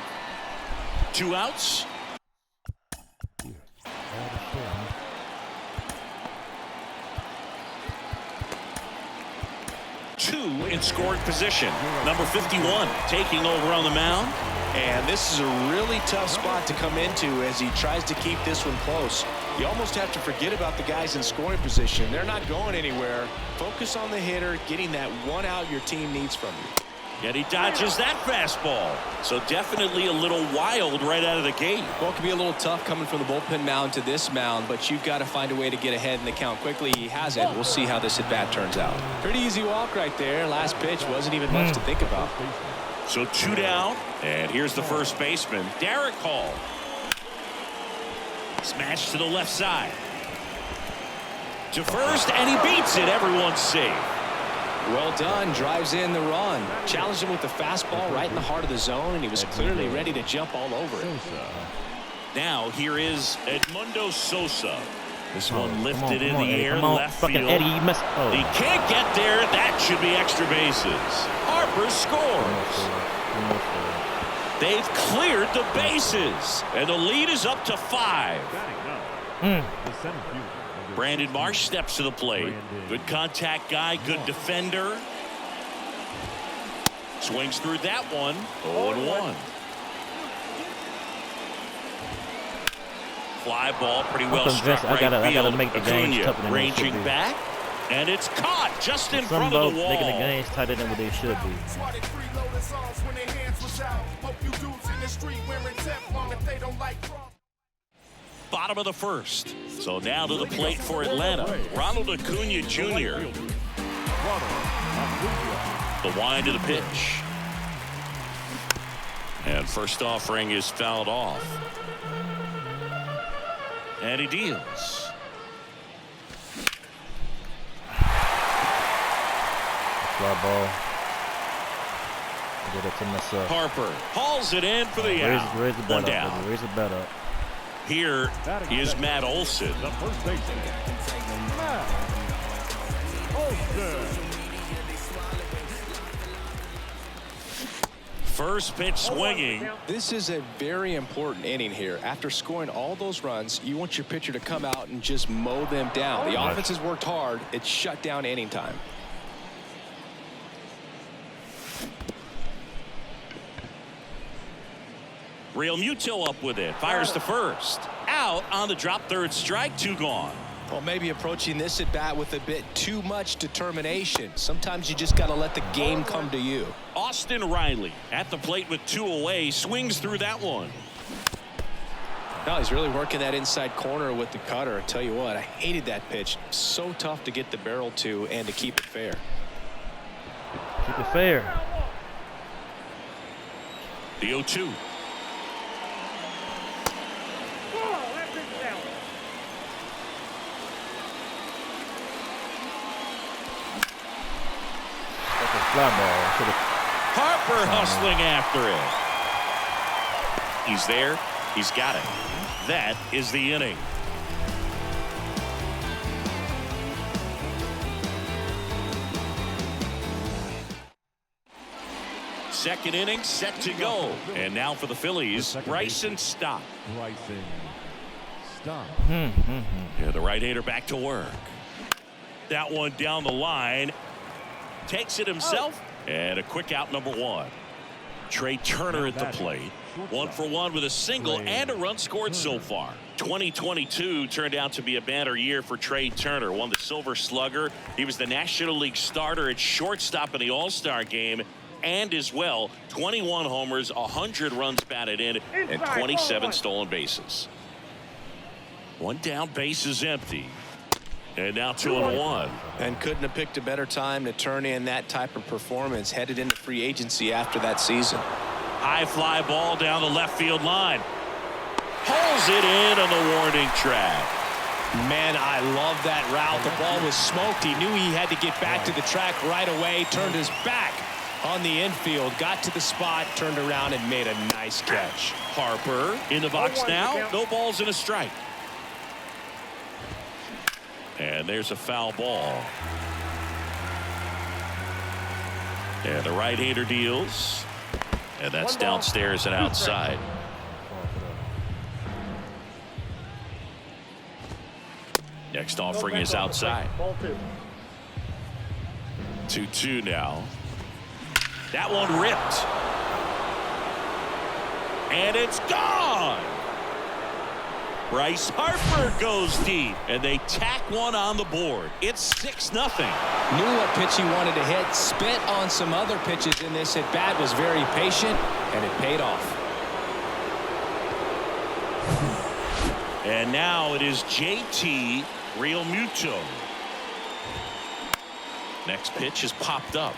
2 outs. Two in scoring position. Number 51 taking over on the mound. And this is a really tough spot to come into as he tries to keep this one close. You almost have to forget about the guys in scoring position. They're not going anywhere. Focus on the hitter, getting that one out your team needs from you. And he dodges that fastball. So definitely a little wild right out of the gate. Well, it can be a little tough coming from the bullpen mound to this mound, but you've got to find a way to get ahead in the count quickly. He hasn't. We'll see how this at bat turns out. Pretty easy walk right there. Last pitch wasn't even much to think about. So 2 down, and here's the first baseman, Derek Hall. Smash to the left side. To first, and he beats it. Everyone's safe. Well done. Drives in the run. Challenged him with the fastball right in the heart of the zone, and he was clearly ready to jump all over it. Now here is Edmundo Sosa. This one Come lifted on, in the Eddie. air, Come on, left fucking field. Eddie, you missed. Oh. He can't get there. That should be extra bases. Harper scores. They've cleared the bases, and the lead is up to 5. The center fielder, Brandon Marsh steps to the plate. Good contact guy, good defender. Swings through that one. 0-1. Fly ball, pretty well struck right I gotta field. make the games Acuna tougher than they should ranging be. back, and it's caught just in Some front of boats the making the wall. games tighter than what they should be. Swatted 3 loaded songs when their hands was out. Hope you dudes in the street wearing Teflon if they don't like cross. bottom of the first. So now to the plate for Atlanta, Ronald Acuna Jr. The wind to the pitch. And first offering is fouled off. And he deals. Fly ball. I did it to myself. Harper hauls it in for the out. Raise the One bet down. up. Raise the bet up. Here is Matt Olson. The first baseman, Matt Olson. First pitch swinging. This is a very important inning here. After scoring all those runs, you want your pitcher to come out and just mow them down. The offense has worked hard. It's shut down inning time. Real Muto up with it. Fires to first. Out on the drop, third strike, 2 gone. Well, maybe approaching this at bat with a bit too much determination. Sometimes you just got to let the game come to you. Austin Riley at the plate with 2 away. Swings through that one. No, he's really working that inside corner with the cutter. I tell you what, I hated that pitch. So tough to get the barrel to and to keep it fair. Keep it fair. The 0-2. Fly ball. Harper hustling after it. He's there. He's got it. That is the inning. Second inning set to go. And now for the Phillies, Bryson Stott. Bryson Stott. Yeah, the right-hander back to work. That one down the line. Takes it himself. And a quick out, number 1. Trey Turner at the plate. 1 for 1 with a single and a run scored so far. 2022 turned out to be a banner year for Trey Turner. Won the Silver Slugger. He was the National League starter at shortstop in the All-Star game. And as well, 21 homers, 100 runs batted in, and 27 stolen bases. 1 down, base is empty. And now 2-1. And couldn't have picked a better time to turn in that type of performance headed into free agency after that season. High fly ball down the left field line. Pulls it in on the warning track. Man, I love that route. The ball was smoked. He knew he had to get back to the track right away. Turned his back on the infield. Got to the spot. Turned around and made a nice catch. Harper in the box now. No balls and a strike. And there's a foul ball. And the right-hander deals. And that's downstairs and outside. Next offering is outside. 2-2 now. That one ripped. And it's gone. Bryce Harper goes deep, and they tack one on the board. It's 6-0. Knew what pitch he wanted to hit. Spent on some other pitches in this at bat. Was very patient, and it paid off. And now it is JT Realmuto. Next pitch is popped up.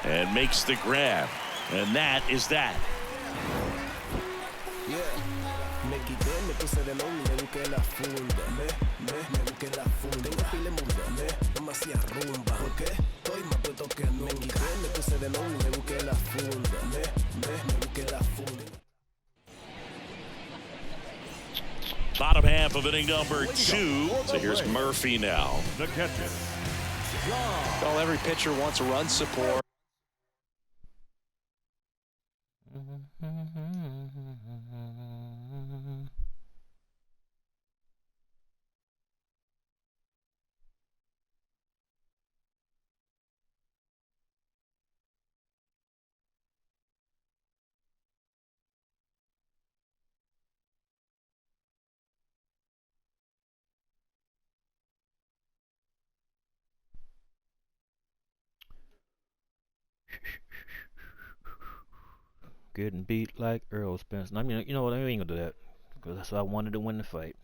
And makes the grab. And that is that. Yeah. Me quité, me puse de long y me busqué la funda. Me busqué la funda. Tengo pile mundo. No me hacía rumba. ¿Por qué? Estoy más puesto que nunca. Me quité, me puse de long y me busqué la funda. Me busqué la funda. Bottom half of inning number 2. So here's Murphy now. The catcher. Well, every pitcher wants run support. Getting beat like Earl Spence. I mean, you know what? I ain't gonna do that. because that's why I wanted to win the fight.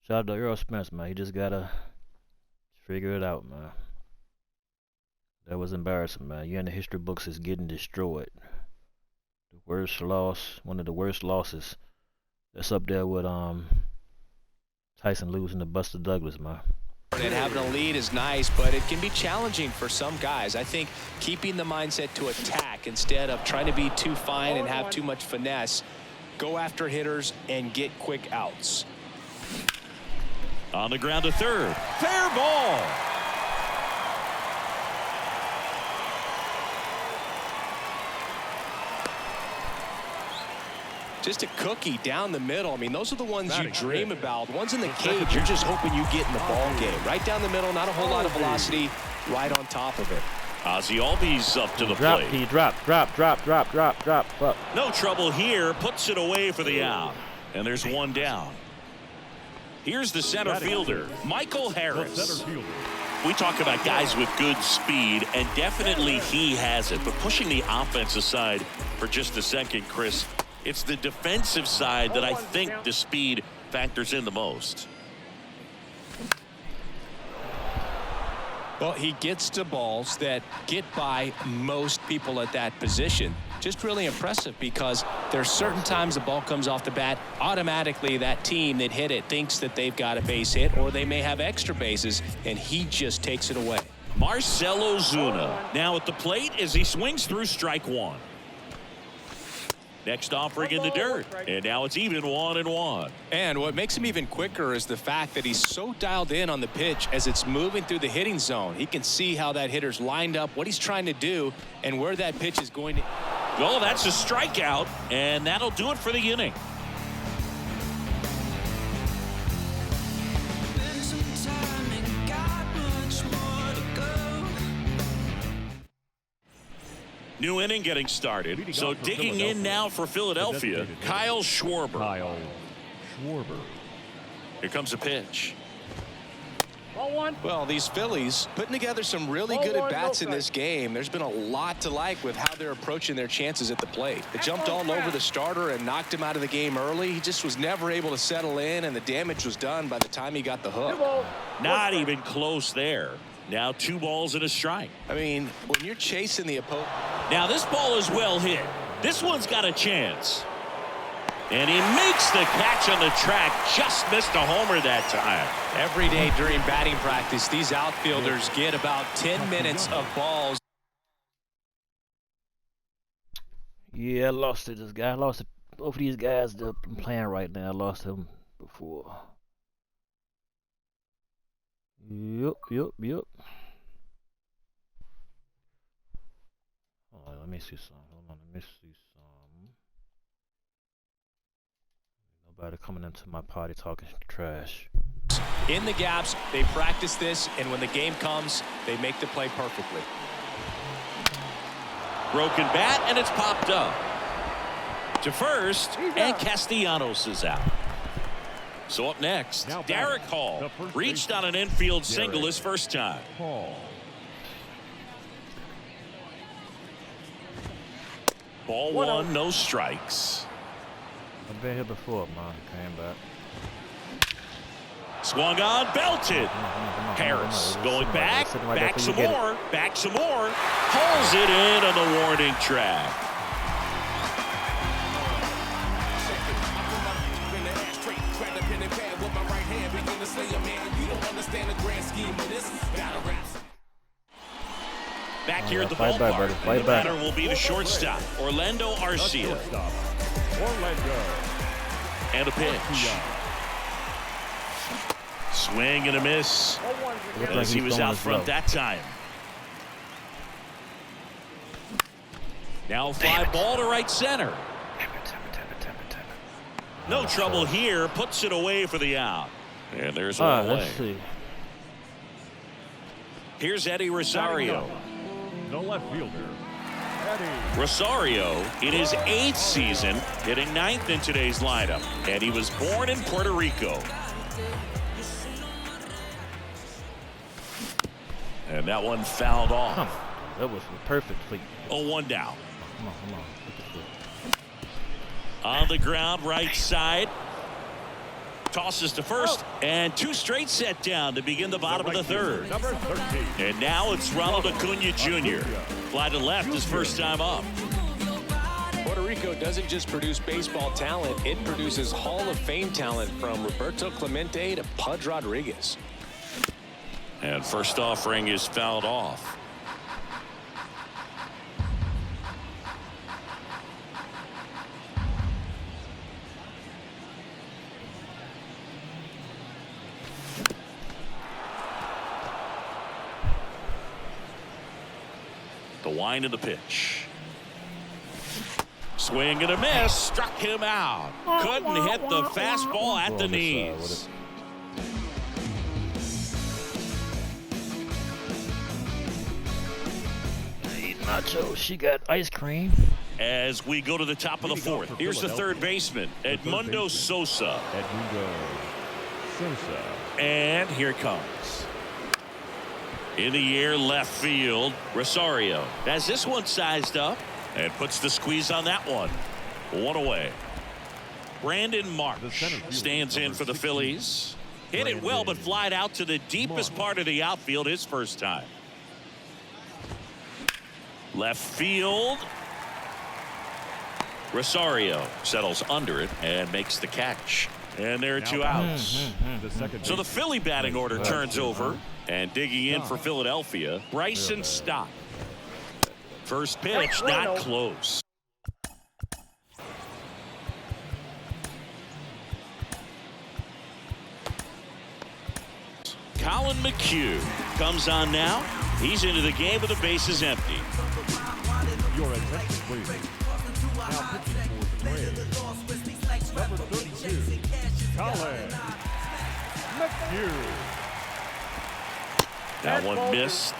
Shout out to Earl Spence, man. He just gotta figure it out, man. That was embarrassing, man. You're in the history books as getting destroyed. The worst loss, one of the worst losses. That's up there with Tyson losing to Buster Douglas, man. And having a lead is nice, but it can be challenging for some guys. I think keeping the mindset to attack instead of trying to be too fine and have too much finesse, go after hitters and get quick outs. On the ground to third. Fair ball. Just a cookie down the middle. I mean, those are the ones you dream about. The ones in the cage, you're just hoping you get in the ball game. Right down the middle, not a whole lot of velocity, right on top of it. Ozzie Albies up to the plate. He drop. Up. No trouble here. Puts it away for the out. And there's one down. Here's the center fielder, Michael Harris. We talk about guys with good speed, and definitely he has it. But pushing the offense aside for just a second, Chris, it's the defensive side that I think the speed factors in the most. Well, he gets to balls that get by most people at that position. Just really impressive because there's certain times the ball comes off the bat, automatically that team that hit it thinks that they've got a base hit or they may have extra bases, and he just takes it away. Marcell Ozuna now at the plate as he swings through strike one. Next offering in the dirt, and now it's even 1-1. And what makes him even quicker is the fact that he's so dialed in on the pitch as it's moving through the hitting zone. He can see how that hitter's lined up, what he's trying to do, and where that pitch is going to. Well, that's a strikeout, and that'll do it for the inning. New inning getting started. So digging in now for Philadelphia, Kyle Schwarber. Here comes a pitch. Well, these Phillies putting together some really good at-bats in this game. There's been a lot to like with how they're approaching their chances at the plate. They jumped all over the starter and knocked him out of the game early. He just was never able to settle in, and the damage was done by the time he got the hook. Not even close there. Now 2 balls and a strike. I mean, when you're chasing the opponent. Now this ball is well hit. This one's got a chance. And he makes the catch on the track. Just missed a homer that time. Every day during batting practice, these outfielders get about 10 minutes of balls. Yeah, I lost it. This guy, I lost it. Both of these guys that I'm playing right now, I lost him before. Yup. Hold on, let me see some. Nobody coming into my party talking trash. In the gaps, they practice this, and when the game comes, they make the play perfectly. Broken bat, and it's popped up to first, and Castellanos is out. So up next, Derek Hall reached on an infield single his first time. Ball one, no strikes. I've been here before, man. Came back. Swung on, belted. Harris going back some more, pulls it in on the warning track. Back here at the ballpark, the batter will be the shortstop, Orlando Arcia. And a pitch. Swing and a miss. As he was out front that time. Now fly ball to right center. No trouble here. Puts it away for the out. And there's one away. Here's Eddie Rosario. The left fielder, Eddie Rosario in his 8th season, hitting 9th in today's lineup, and he was born in Puerto Rico. And that one fouled off. That was perfect. 0-1 down. Come on. On the ground, right side. tosses to first, and 2 straight set down to begin the bottom of the third. Number 13. And now it's Ronald Acuna Jr. Fly to left his first time up. Puerto Rico doesn't just produce baseball talent, it produces Hall of Fame talent from Roberto Clemente to Pudge Rodriguez. And first offering is fouled off. The wind of the pitch. Swing and a miss. Struck him out. Couldn't hit the fastball at the knees. Nacho, she got ice cream. As we go to the top of the fourth, here's the third baseman, Edmundo Sosa. Edmundo Sosa. And here it comes. In the air, left field, Rosario has this one sized up and puts the squeeze on that one. 1 away. Brandon Marsh stands in for the Phillies. Hit it well, but flied out to the deepest part of the outfield his first time. Left field. Rosario settles under it and makes the catch. And there are 2 outs. So the Philly batting order turns over. And digging in for Philadelphia, Bryson Stott. First pitch, not close. Colin McHugh comes on now. He's into the game with the bases empty. Your attention, please. Now pitching for the Braves. Number 32, Colin McHugh. That one missed.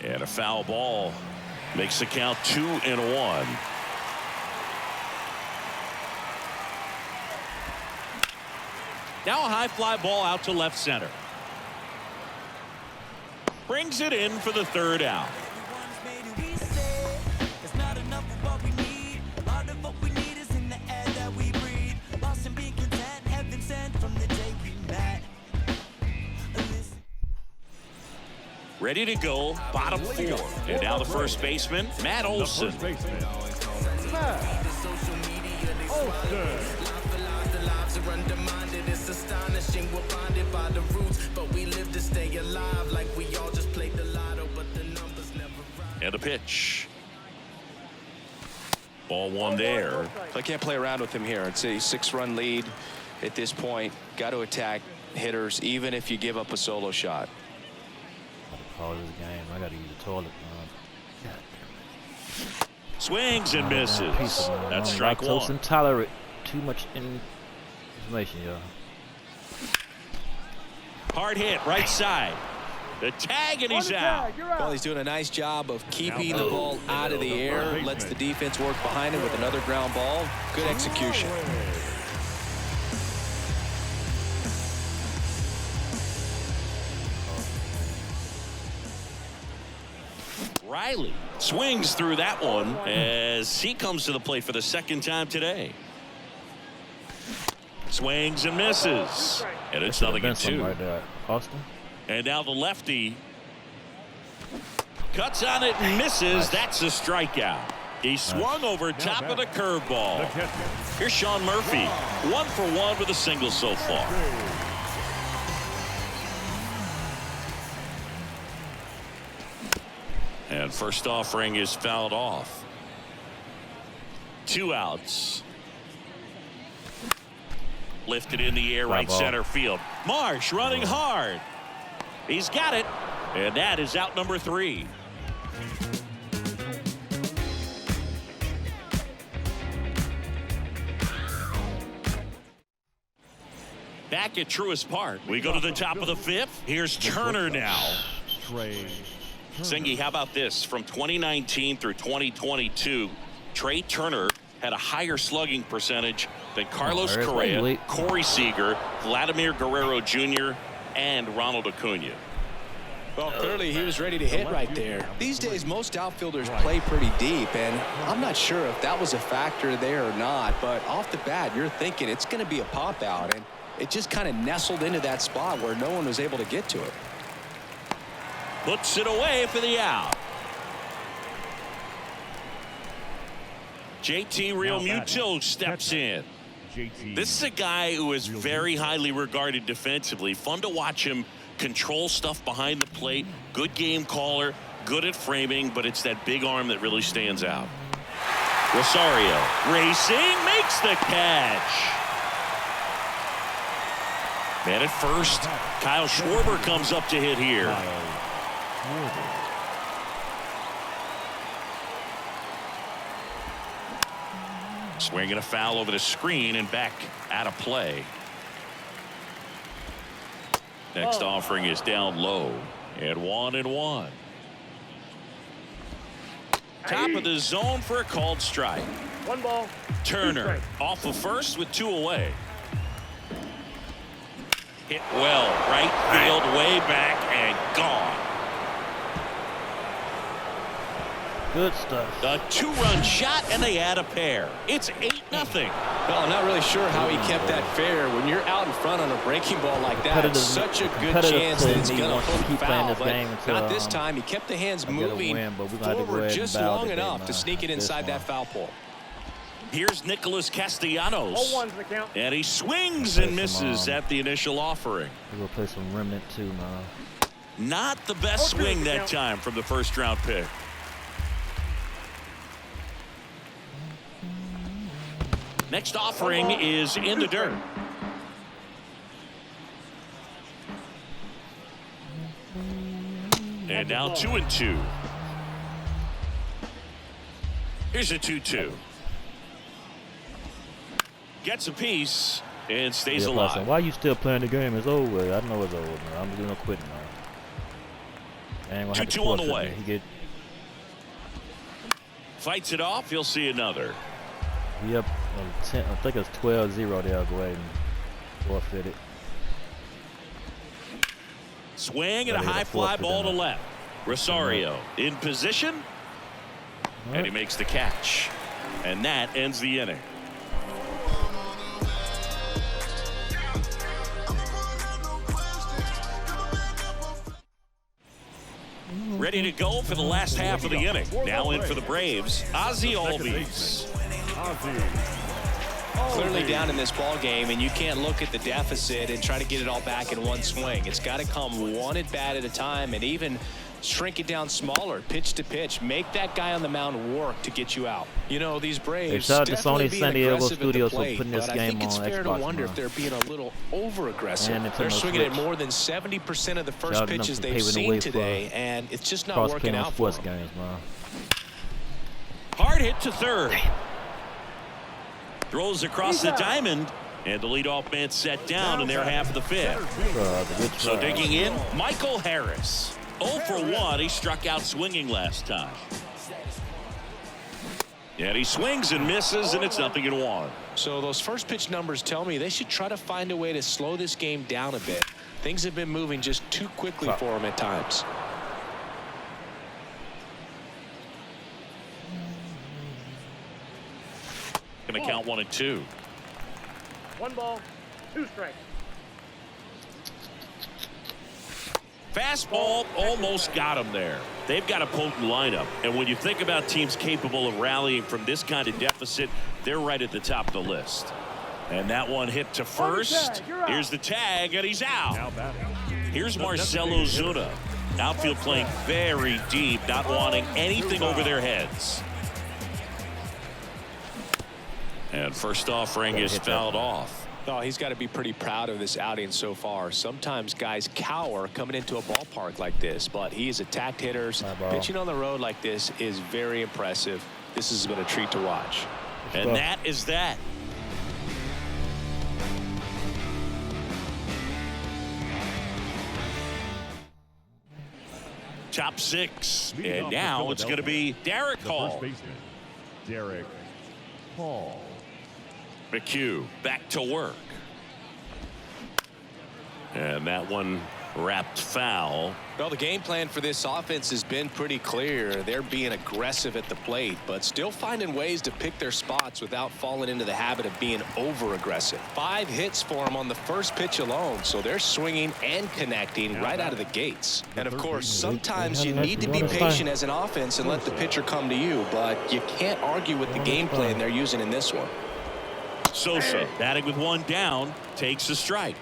And a foul ball makes the count 2-1. Now a high fly ball out to left center. Brings it in for the third out. Ready to go, bottom 4. And now the first baseman, Matt Olson. And a pitch. Ball 1 there. I can't play around with him here. It's a 6-run lead at this point. Got to attack hitters, even if you give up a solo shot. Call this game. I gotta use the toilet. Swings and misses. That's strike 1. Intolerant. Too much information, y'all. Hard hit, right side. The tag, and he's out. Well, he's doing a nice job of keeping the ball out of the air. Lets the defense work behind him with another ground ball. Good execution. Riley swings through that one as he comes to the plate for the second time today. Swings and misses. And it's 0-2. Right there, Austin. And now the lefty cuts on it and misses. That's a strikeout. He swung over top of the curveball. Here's Sean Murphy. 1 for 1 with a single so far. And first offering is fouled off. 2 outs. Lifted in the air, right center field. Marsh running hard. He's got it. And that is out number 3. Back at Truist Park, we go to the top of the 5th. Here's Turner now. Singy, how about this? From 2019 through 2022, Trey Turner had a higher slugging percentage than Carlos Correa, Corey Seager, Vladimir Guerrero Jr., and Ronald Acuna. Well, clearly he was ready to hit right there. These days, most outfielders play pretty deep, and I'm not sure if that was a factor there or not, but off the bat, you're thinking it's going to be a pop out, and it just kind of nestled into that spot where no one was able to get to it. Puts it away for the out. JT Realmuto steps in. This is a guy who is very highly regarded defensively. Fun to watch him control stuff behind the plate. Good game caller, good at framing, but it's that big arm that really stands out. Rosario racing, makes the catch. Man at first, Kyle Schwarber comes up to hit here. Swinging a foul over the screen and back out of play. Next offering is down low at 1-1. Top of the zone for a called strike. 1 ball. Turner off of first with 2 away. Hit well, right field, way back and gone. Good stuff. A 2-run shot, and they add a pair. It's 8-0. Well, I'm not really sure how he kept that fair. When you're out in front on a breaking ball like that, it's such a good chance that it's going to hook foul. But not this time. He kept the hands moving forward just long enough to sneak it inside that foul pole. Here's Nicholas Castellanos. 0-1's the count. And he swings and misses at the initial offering. We'll play some remnant too, man. Not the best swing that time from the first-round pick. Next offering is in the dirt. And now 2-2. Here's a 2-2. Gets a piece and stays alive. Why are you still playing the game? It's over. I know it's over, man. I'm just gonna quit now. 2-2 on the way. Fights it off. You'll see another. Yep. 10, I think it's 12-0. They'll go ahead and forfeit it. Swing and a high fly ball to left. Rosario in position. And he makes the catch. And that ends the inning. Ready to go for the last half of the inning. Now in for the Braves, Ozzie Albies. Clearly down in this ball game, and you can't look at the deficit and try to get it all back in one swing. It's got to come one at bat at a time, and even shrink it down smaller, pitch to pitch. Make that guy on the mound work to get you out. You know, these Braves definitely being aggressive at the plate, but I think it's fair to wonder if they're being a little over-aggressive. They're swinging at more than 70% of the first pitches they've seen today, and it's just not working out for them. Hard hit to third. Throws across the diamond, and the leadoff man set down in their half of the fifth. So digging in, Michael Harris. 0 for 1. He struck out swinging last time. And he swings and misses, and it's 0-1. So those first pitch numbers tell me they should try to find a way to slow this game down a bit. Things have been moving just too quickly for them at times. Going to count 1 and 2. 1 ball, 2 strikes. Fastball almost got him there. They've got a potent lineup, and when you think about teams capable of rallying from this kind of deficit, they're right at the top of the list. And that one hit to first. Here's the tag, and he's out. Here's Marcell Ozuna. Outfield playing very deep, not wanting anything over their heads. And first offering is fouled off. Oh, he's got to be pretty proud of this outing so far. Sometimes guys cower coming into a ballpark like this, but he's attacked hitters. Pitching on the road like this is very impressive. This has been a treat to watch. And that is that. Top 6. And now it's going to be Derek Hall. Derek Hall. McHugh back to work. And that one wrapped foul. Well, the game plan for this offense has been pretty clear. They're being aggressive at the plate, but still finding ways to pick their spots without falling into the habit of being over-aggressive. 5 hits for them on the first pitch alone, so they're swinging and connecting right out of the gates. And, of course, sometimes you need to be patient as an offense and let the pitcher come to you, but you can't argue with the game plan they're using in this one. Sosa, batting with 1 down, takes a strike.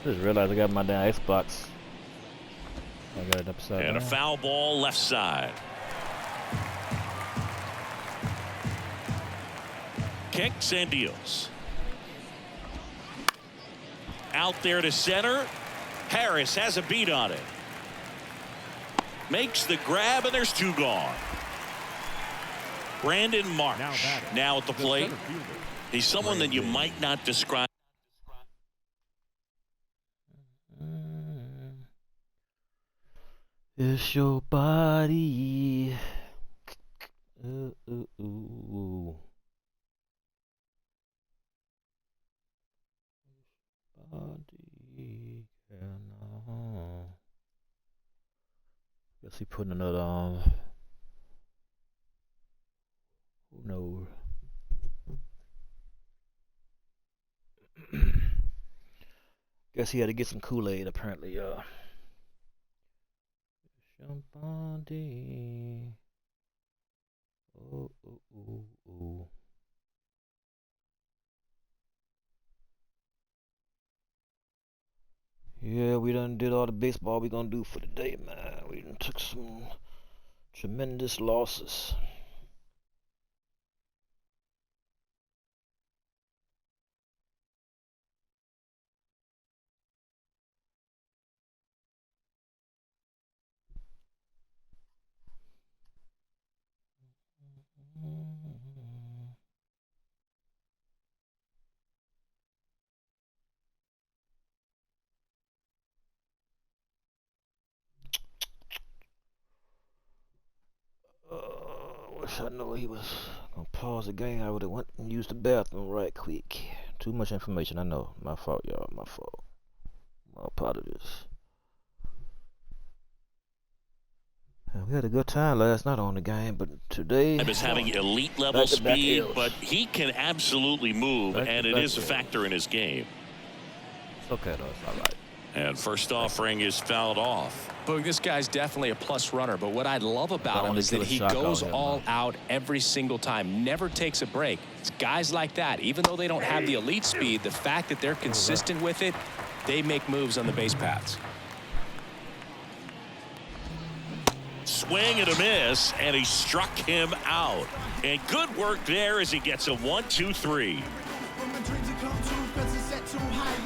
Just realized I got my damn Xbox. I got it upside down. And a foul ball left side. Kicks and deals. Out there to center. Harris has a beat on it. Makes the grab, and there's 2 gone. Brandon Marsh now at the plate. He's someone that you might not describe. It's your body. Ooh, ooh, ooh. Body. Guess he putting another on. Who knows? Guess he had to get some Kool-Aid apparently, Somebody. Oh, oh, oh, oh. Yeah, we done did all the baseball we gonna do for the day, man. We done took some tremendous losses. Wish I know he was gonna pause the game. I would have went and used the bathroom right quick. Too much information, I know. My fault, y'all. My fault. My apologies. We had a good time last night on the game, but today Is having elite level speed, but he can absolutely move, and it is a factor in his game. It's okay though, it's all right. And first offering is fouled off. Boog, this guy's definitely a plus runner, but what I love about him is that he goes all out every single time, never takes a break. It's guys like that, even though they don't have the elite speed, the fact that they're consistent with it, they make moves on the base paths. Swing and a miss, and he struck him out. And good work there as he gets a 1-2-3.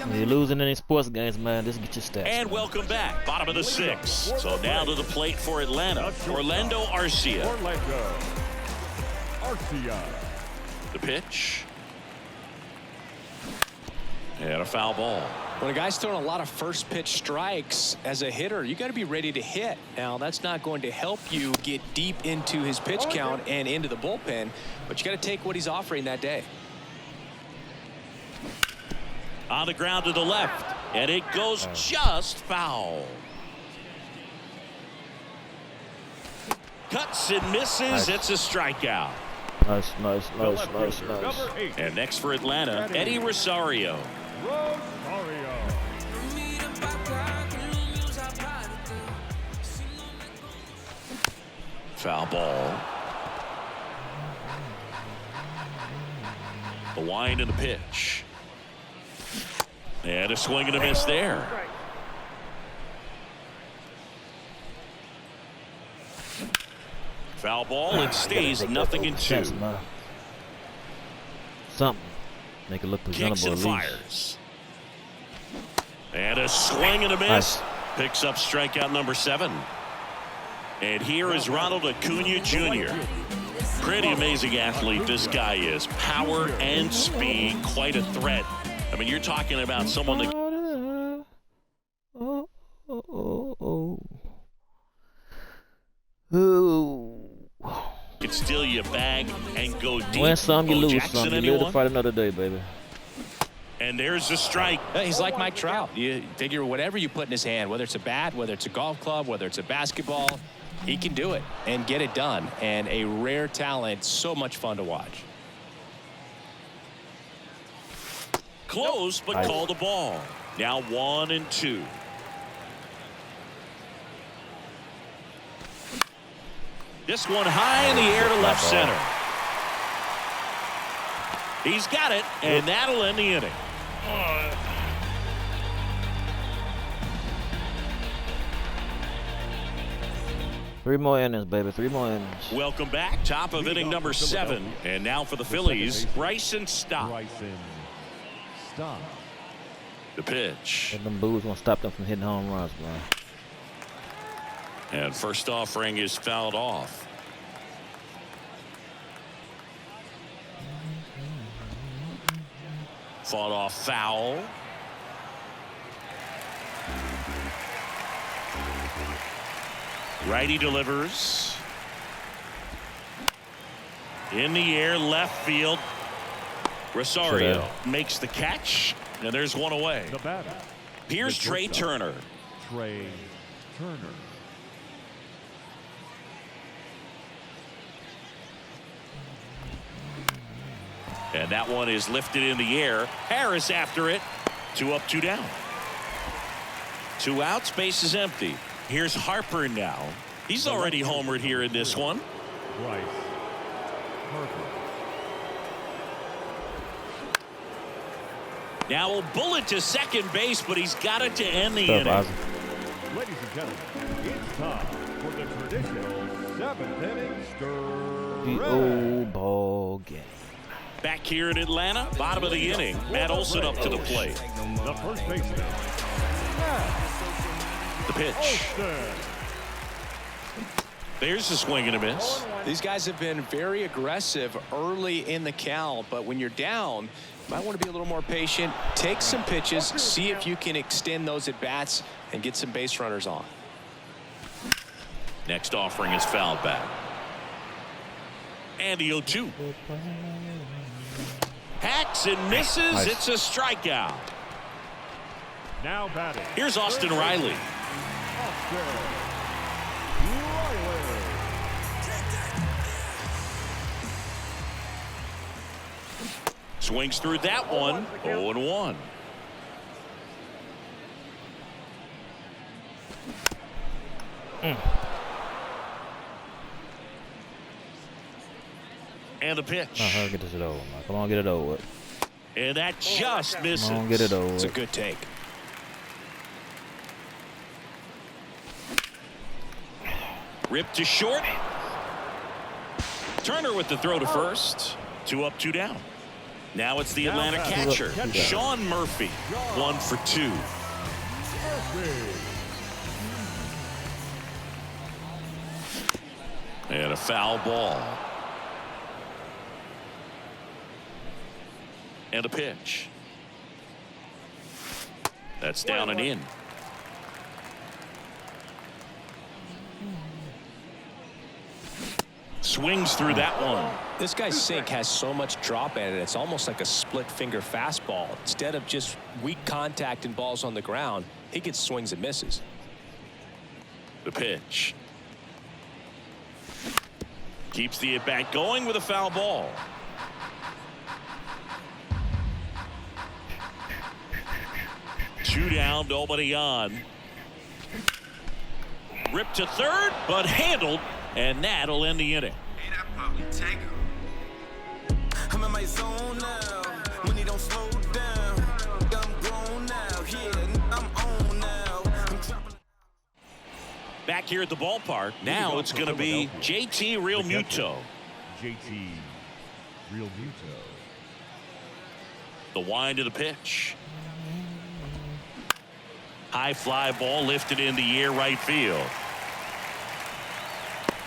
When you're losing any sports games, man, just get your stats. And welcome back, bottom of the 6th. So now to the plate for Atlanta, Orlando Arcia. The pitch. And a foul ball. When a guy's throwing a lot of first pitch strikes as a hitter, you got to be ready to hit. Now, that's not going to help you get deep into his pitch count and into the bullpen, but you got to take what he's offering that day. On the ground to the left, and it goes just foul. Cuts and misses. It's a strikeout. Nice. And next for Atlanta, Eddie Rosario. Foul ball. The wind and the pitch. And a swing and a miss there. Foul ball. It stays 0-2. Something. Make it look presentable. Kicks and fires. And a swing and a miss. Picks up strikeout number 7. And here is Ronald Acuna Jr. Pretty amazing athlete this guy is. Power and speed. Quite a threat. I mean, you're talking about someone that can steal your bag and go deep. Win some, you lose Jackson, some. You live to fight another day, baby. And And there's a strike. He's like Mike Trout. You figure whatever you put in his hand, whether it's a bat, whether it's a golf club, whether it's a basketball, he can do it and get it done. And a rare talent, so much fun to watch. Close, but called a ball. Now 1-2. This one high in the air to left center. He's got it, and that'll end the inning. Three more innings, baby. 3 more innings. Welcome back. Top of inning number 7. And now for the Phillies, Bryson Stott. Bryson Stott. The pitch. And them boos won't stop them from hitting home runs, man. And first offering is fouled off. Fought off foul. Righty delivers. In the air, left field. Rosario makes the catch, and there's one away. The batter. Here's The Trey shortstop. Turner. Trey Turner. And that one is lifted in the air. Harris after it. 2 up, 2 down. 2 outs, base is empty. Here's Harper now. He's already homered here in this one. Bryce Harper. Now a bullet to second base, but he's got it to end the What's inning. up, Ozzy? Ladies and gentlemen, it's time for the traditional 7th inning The stretch. old ball game. Back here in Atlanta, bottom of the inning. Matt Olson up to the plate. The first baseman, Matt The pitch. Olson. There's a swing and a miss. These guys have been very aggressive early in the count, but when you're down, you might want to be a little more patient. Take some pitches, see if you can extend those at bats and get some base runners on. Next offering is fouled back. And the 0-2. Hacks and misses. Nice. It's a strikeout. Now batting. Here's Austin Riley. Austin Riley. Swings through that one. 0-1. And the pitch. Get this shit over, man. Come on, get it over with. And that just misses. Come on, get it over It's a with. good take. Ripped to short. Turner with the throw to first. 2 up, 2 down. Now it's the Atlanta catcher, Sean Murphy. 1 for 2. And a foul ball. And a pitch. That's down and in. Swings through that one. This guy's sink has so much drop in it. It's almost like a split finger fastball. Instead of just weak contact and balls on the ground, he gets swings and misses. The pitch. Keeps the at-bat going with a foul ball. Two down, nobody on. Ripped to third, but handled, and that'll end the inning. Hey, that probably take him. I'm in my zone now. When he don't slow down. I'm grown now. Yeah, I'm on now. I'm dropping. Back here at the ballpark, now it's going to be JT Realmuto. JT Realmuto. The wind of the pitch. High fly ball lifted in the air right field.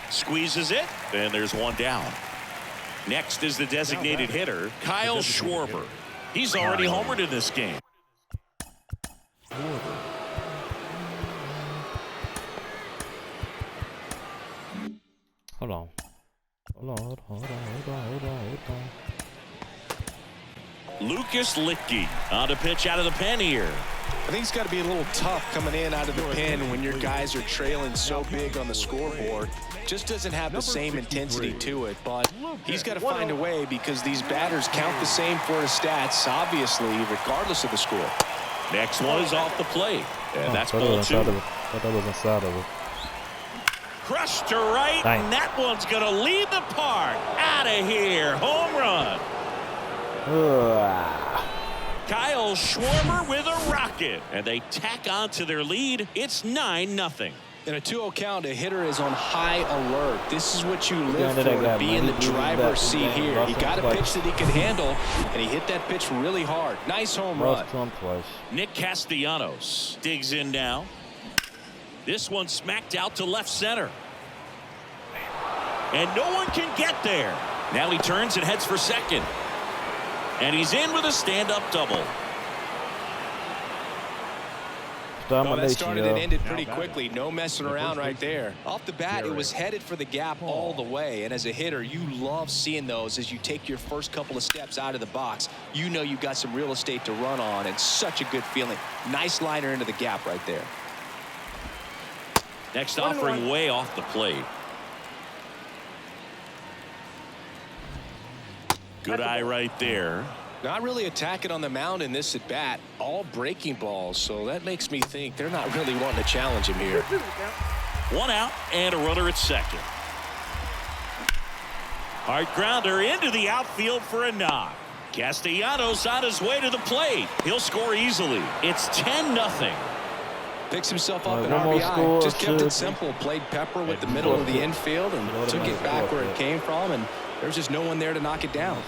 Squeezes it, and there's one down. Next is the designated hitter, Kyle Schwarber. He's already homered in this game. Hold on. Lucas Littke on the pitch out of the pen here. I think it's got to be a little tough coming in out of the pen when your guys are trailing so big on the scoreboard. Just doesn't have the same intensity to it, but he's got to find a way because these batters count the same for his stats, obviously, regardless of the score. Next one is off the plate, and that's ball 2. I thought that was inside of it. Crushed to right, and that one's going to lead the park. Out of here. Home run. Kyle Schwarber with a rocket, and they tack on to their lead. It's 9-0. In a 2-0 count, a hitter is on high alert. This is what you live for, to be in the driver's seat here. He got a pitch that he could handle, and he hit that pitch really hard. Nice home run. Nick Castellanos digs in now. This one smacked out to left center. And no one can get there. Now he turns and heads for second. And he's in with a stand-up double. Oh, that started and ended pretty quickly. No messing around right there. Off the bat, it was headed for the gap all the way. And as a hitter, you love seeing those as you take your first couple of steps out of the box. You know you've got some real estate to run on, and such a good feeling. Nice liner into the gap right there. Next offering way off the plate. Good eye right there. Not really attacking on the mound in this at bat. All breaking balls, so that makes me think they're not really wanting to challenge him here. 1 out and a runner at second. Hard grounder into the outfield for a knock. Castellanos on his way to the plate. He'll score easily. It's 10-0. Picks himself up an RBI. Just kept it simple. Played pepper with the middle of the infield and took it back where it came from, and there's just no one there to knock it down.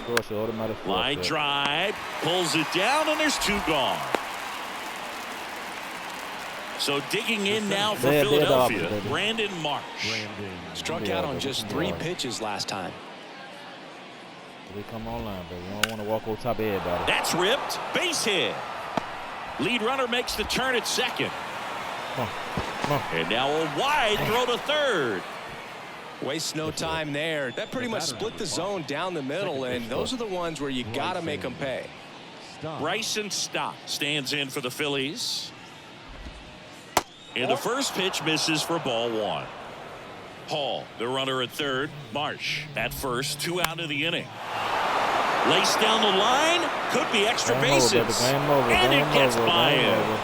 Line drive, pulls it down, and there's 2 gone. So digging in now for Philadelphia, Brandon Marsh. Struck out on just 3 pitches last time. We come online, but we don't want to walk over top of everybody. That's ripped. Base hit. Lead runner makes the turn at second. And now a wide throw to third. Wastes no time there. That pretty much split the zone down the middle, and those are the ones where you got to make them pay. Bryson Stott stands in for the Phillies. And the first pitch misses for ball 1. Hall, the runner at third. Marsh at first. 2 out of the inning. Laced down the line. Could be extra bases. And it gets by him.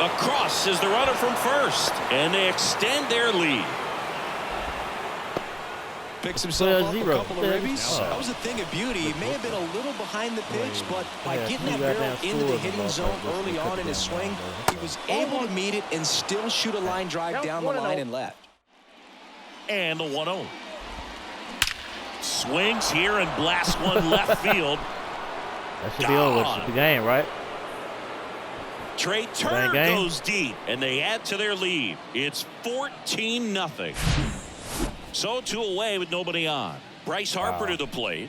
Across is the runner from first, and they extend their lead. Picks himself up a couple of ribbies. That was a thing of beauty. He may have been a little behind the pitch, but by getting that barrel into the hitting zone early on in his swing, he was able to meet it and still shoot a line drive down the line and left. And the 1-0. Swings here and blasts one left field. That should be over. It's the game, right? Trey Turner goes deep, and they add to their lead. It's 14-0. So 2 away with nobody on. Bryce Harper to the plate.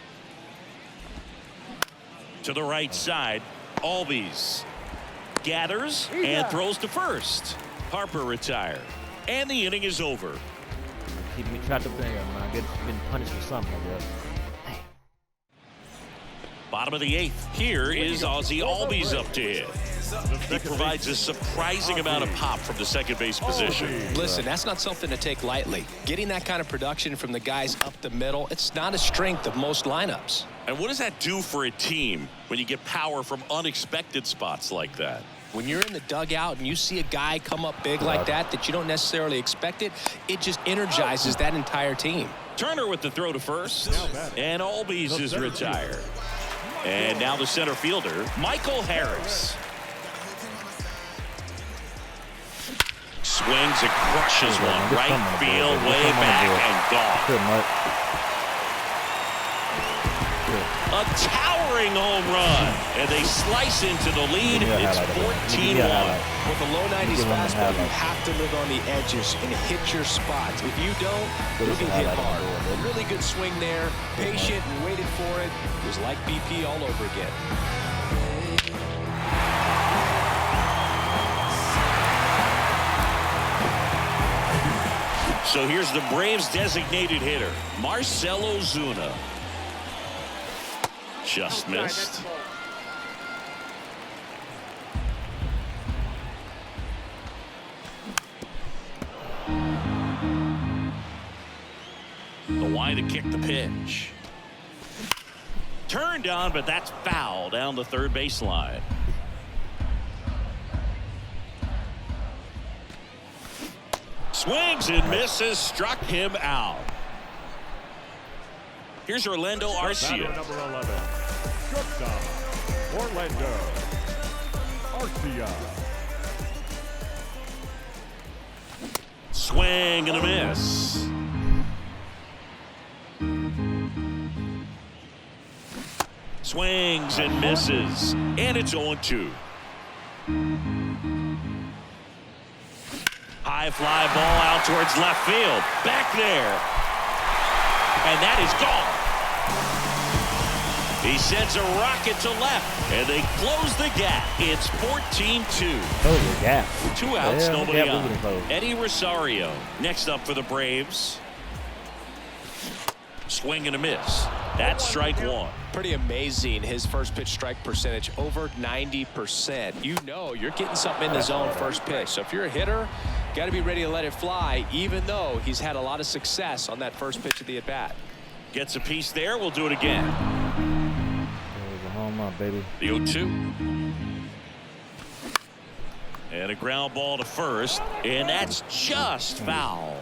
To the right side, Albies gathers and throws to first. Harper retired, and the inning is over. Keep me trapped up there, man. Getting punished for something, I guess. Bottom of the 8th. Here is Ozzie Albies up to hit. He provides a surprising amount of pop from the second base position. Listen, that's not something to take lightly. Getting that kind of production from the guys up the middle, it's not a strength of most lineups. And what does that do for a team when you get power from unexpected spots like that? When you're in the dugout and you see a guy come up big like that you don't necessarily expect it, it just energizes that entire team. Turner with the throw to first, and Albies is retired. And now the center fielder, Michael Harris. Swings and crushes one. Right field, way back, and gone. A towering home run. And they slice into the lead. It's 14-1. With a low 90s fastball, you have to live on the edges and hit your spots. If you don't, you'll get hit hard. A really good swing there. Patient and waited for it. It was like BP all over again. So here's the Braves' designated hitter, Marcell Ozuna. Just missed. The wide to kick the pitch. Turned on, but that's foul down the third baseline. Swings and misses, struck him out. Here's Orlando Arcia. Number 11, shortstop, Orlando Arcia. Swing and a miss. Swings and misses, and it's 0-2. High fly ball out towards left field. Back there. And that is gone. He sends a rocket to left, and they close the gap. It's 14-2. Close the gap. 2 outs, Yeah, nobody gap on. was closed. Eddie Rosario next up for the Braves. Swing and a miss. That's strike one. Pretty amazing, his first pitch strike percentage over 90%. You know you're getting something in the zone first pitch. So if you're a hitter, got to be ready to let it fly, even though he's had a lot of success on that first pitch of the at-bat. Gets a piece there. We'll do it again. There's a home run, baby. The 0-2. And a ground ball to first, and that's just foul.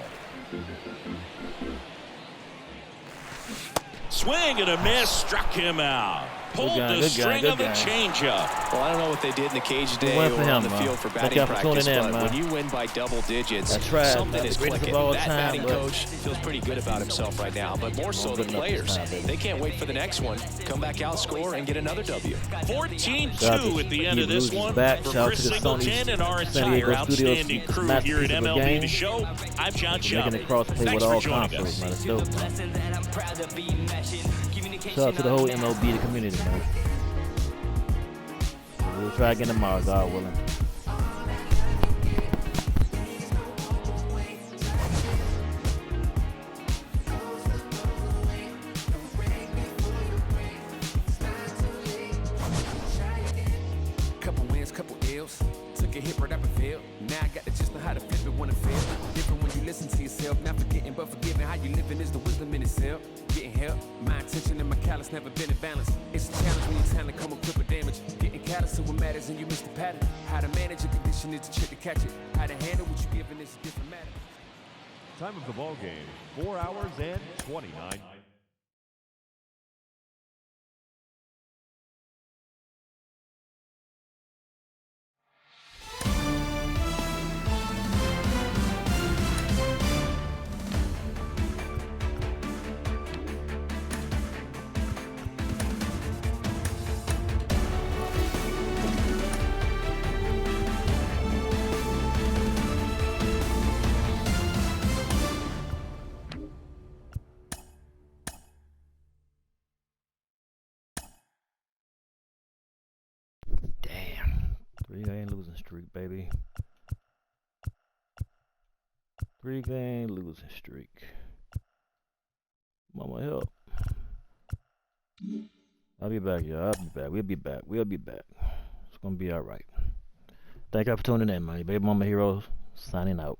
Swing and a miss, struck him out. Pulled the string of the changeup. Well, I don't know what they did in the cage today went or for on him, the man. field for Thank batting y'all for practice, tuning in, but man. when you win by double digits, That's right. something is Greatest clicking. of all That time, batting but- coach feels pretty good about himself right now, but more so the Good enough this players. time, baby. They can't wait for the next one. Come back out, score, and get another W. 14-2 at the end of this one. Back. For Shout out Chris to the Singleton and our San Diego entire Studios outstanding crew masterpiece here at of a MLB game. The Show, I'm John Making Chubb. it cross play Thanks with for all joining consoles, us. man. It's dope, man. Shout out to the whole MLB, the community, man. We'll try again tomorrow, God willing. Couple wins, couple ills. Took a hit right up and failed. Now I got the just know how to flip it when it fails. Different when you listen to yourself. Not forgetting but forgiving. How you living is the wisdom in itself. Getting help. My intention and my callous never been in balance. It's a challenge when your talent come equipped with damage. Getting callous to what matters and you miss the pattern. How to manage a condition is the trick to catch it. How to handle what you're given is a different matter. Time of the ball game, 4 hours and 29. Damn. 3-game losing streak, baby. 3-game losing streak. Mama help. I'll be back, y'all. I'll be back. We'll be back. We'll be back. It's gonna be alright. Thank y'all for tuning in, man. Baby Mama Heroes signing out.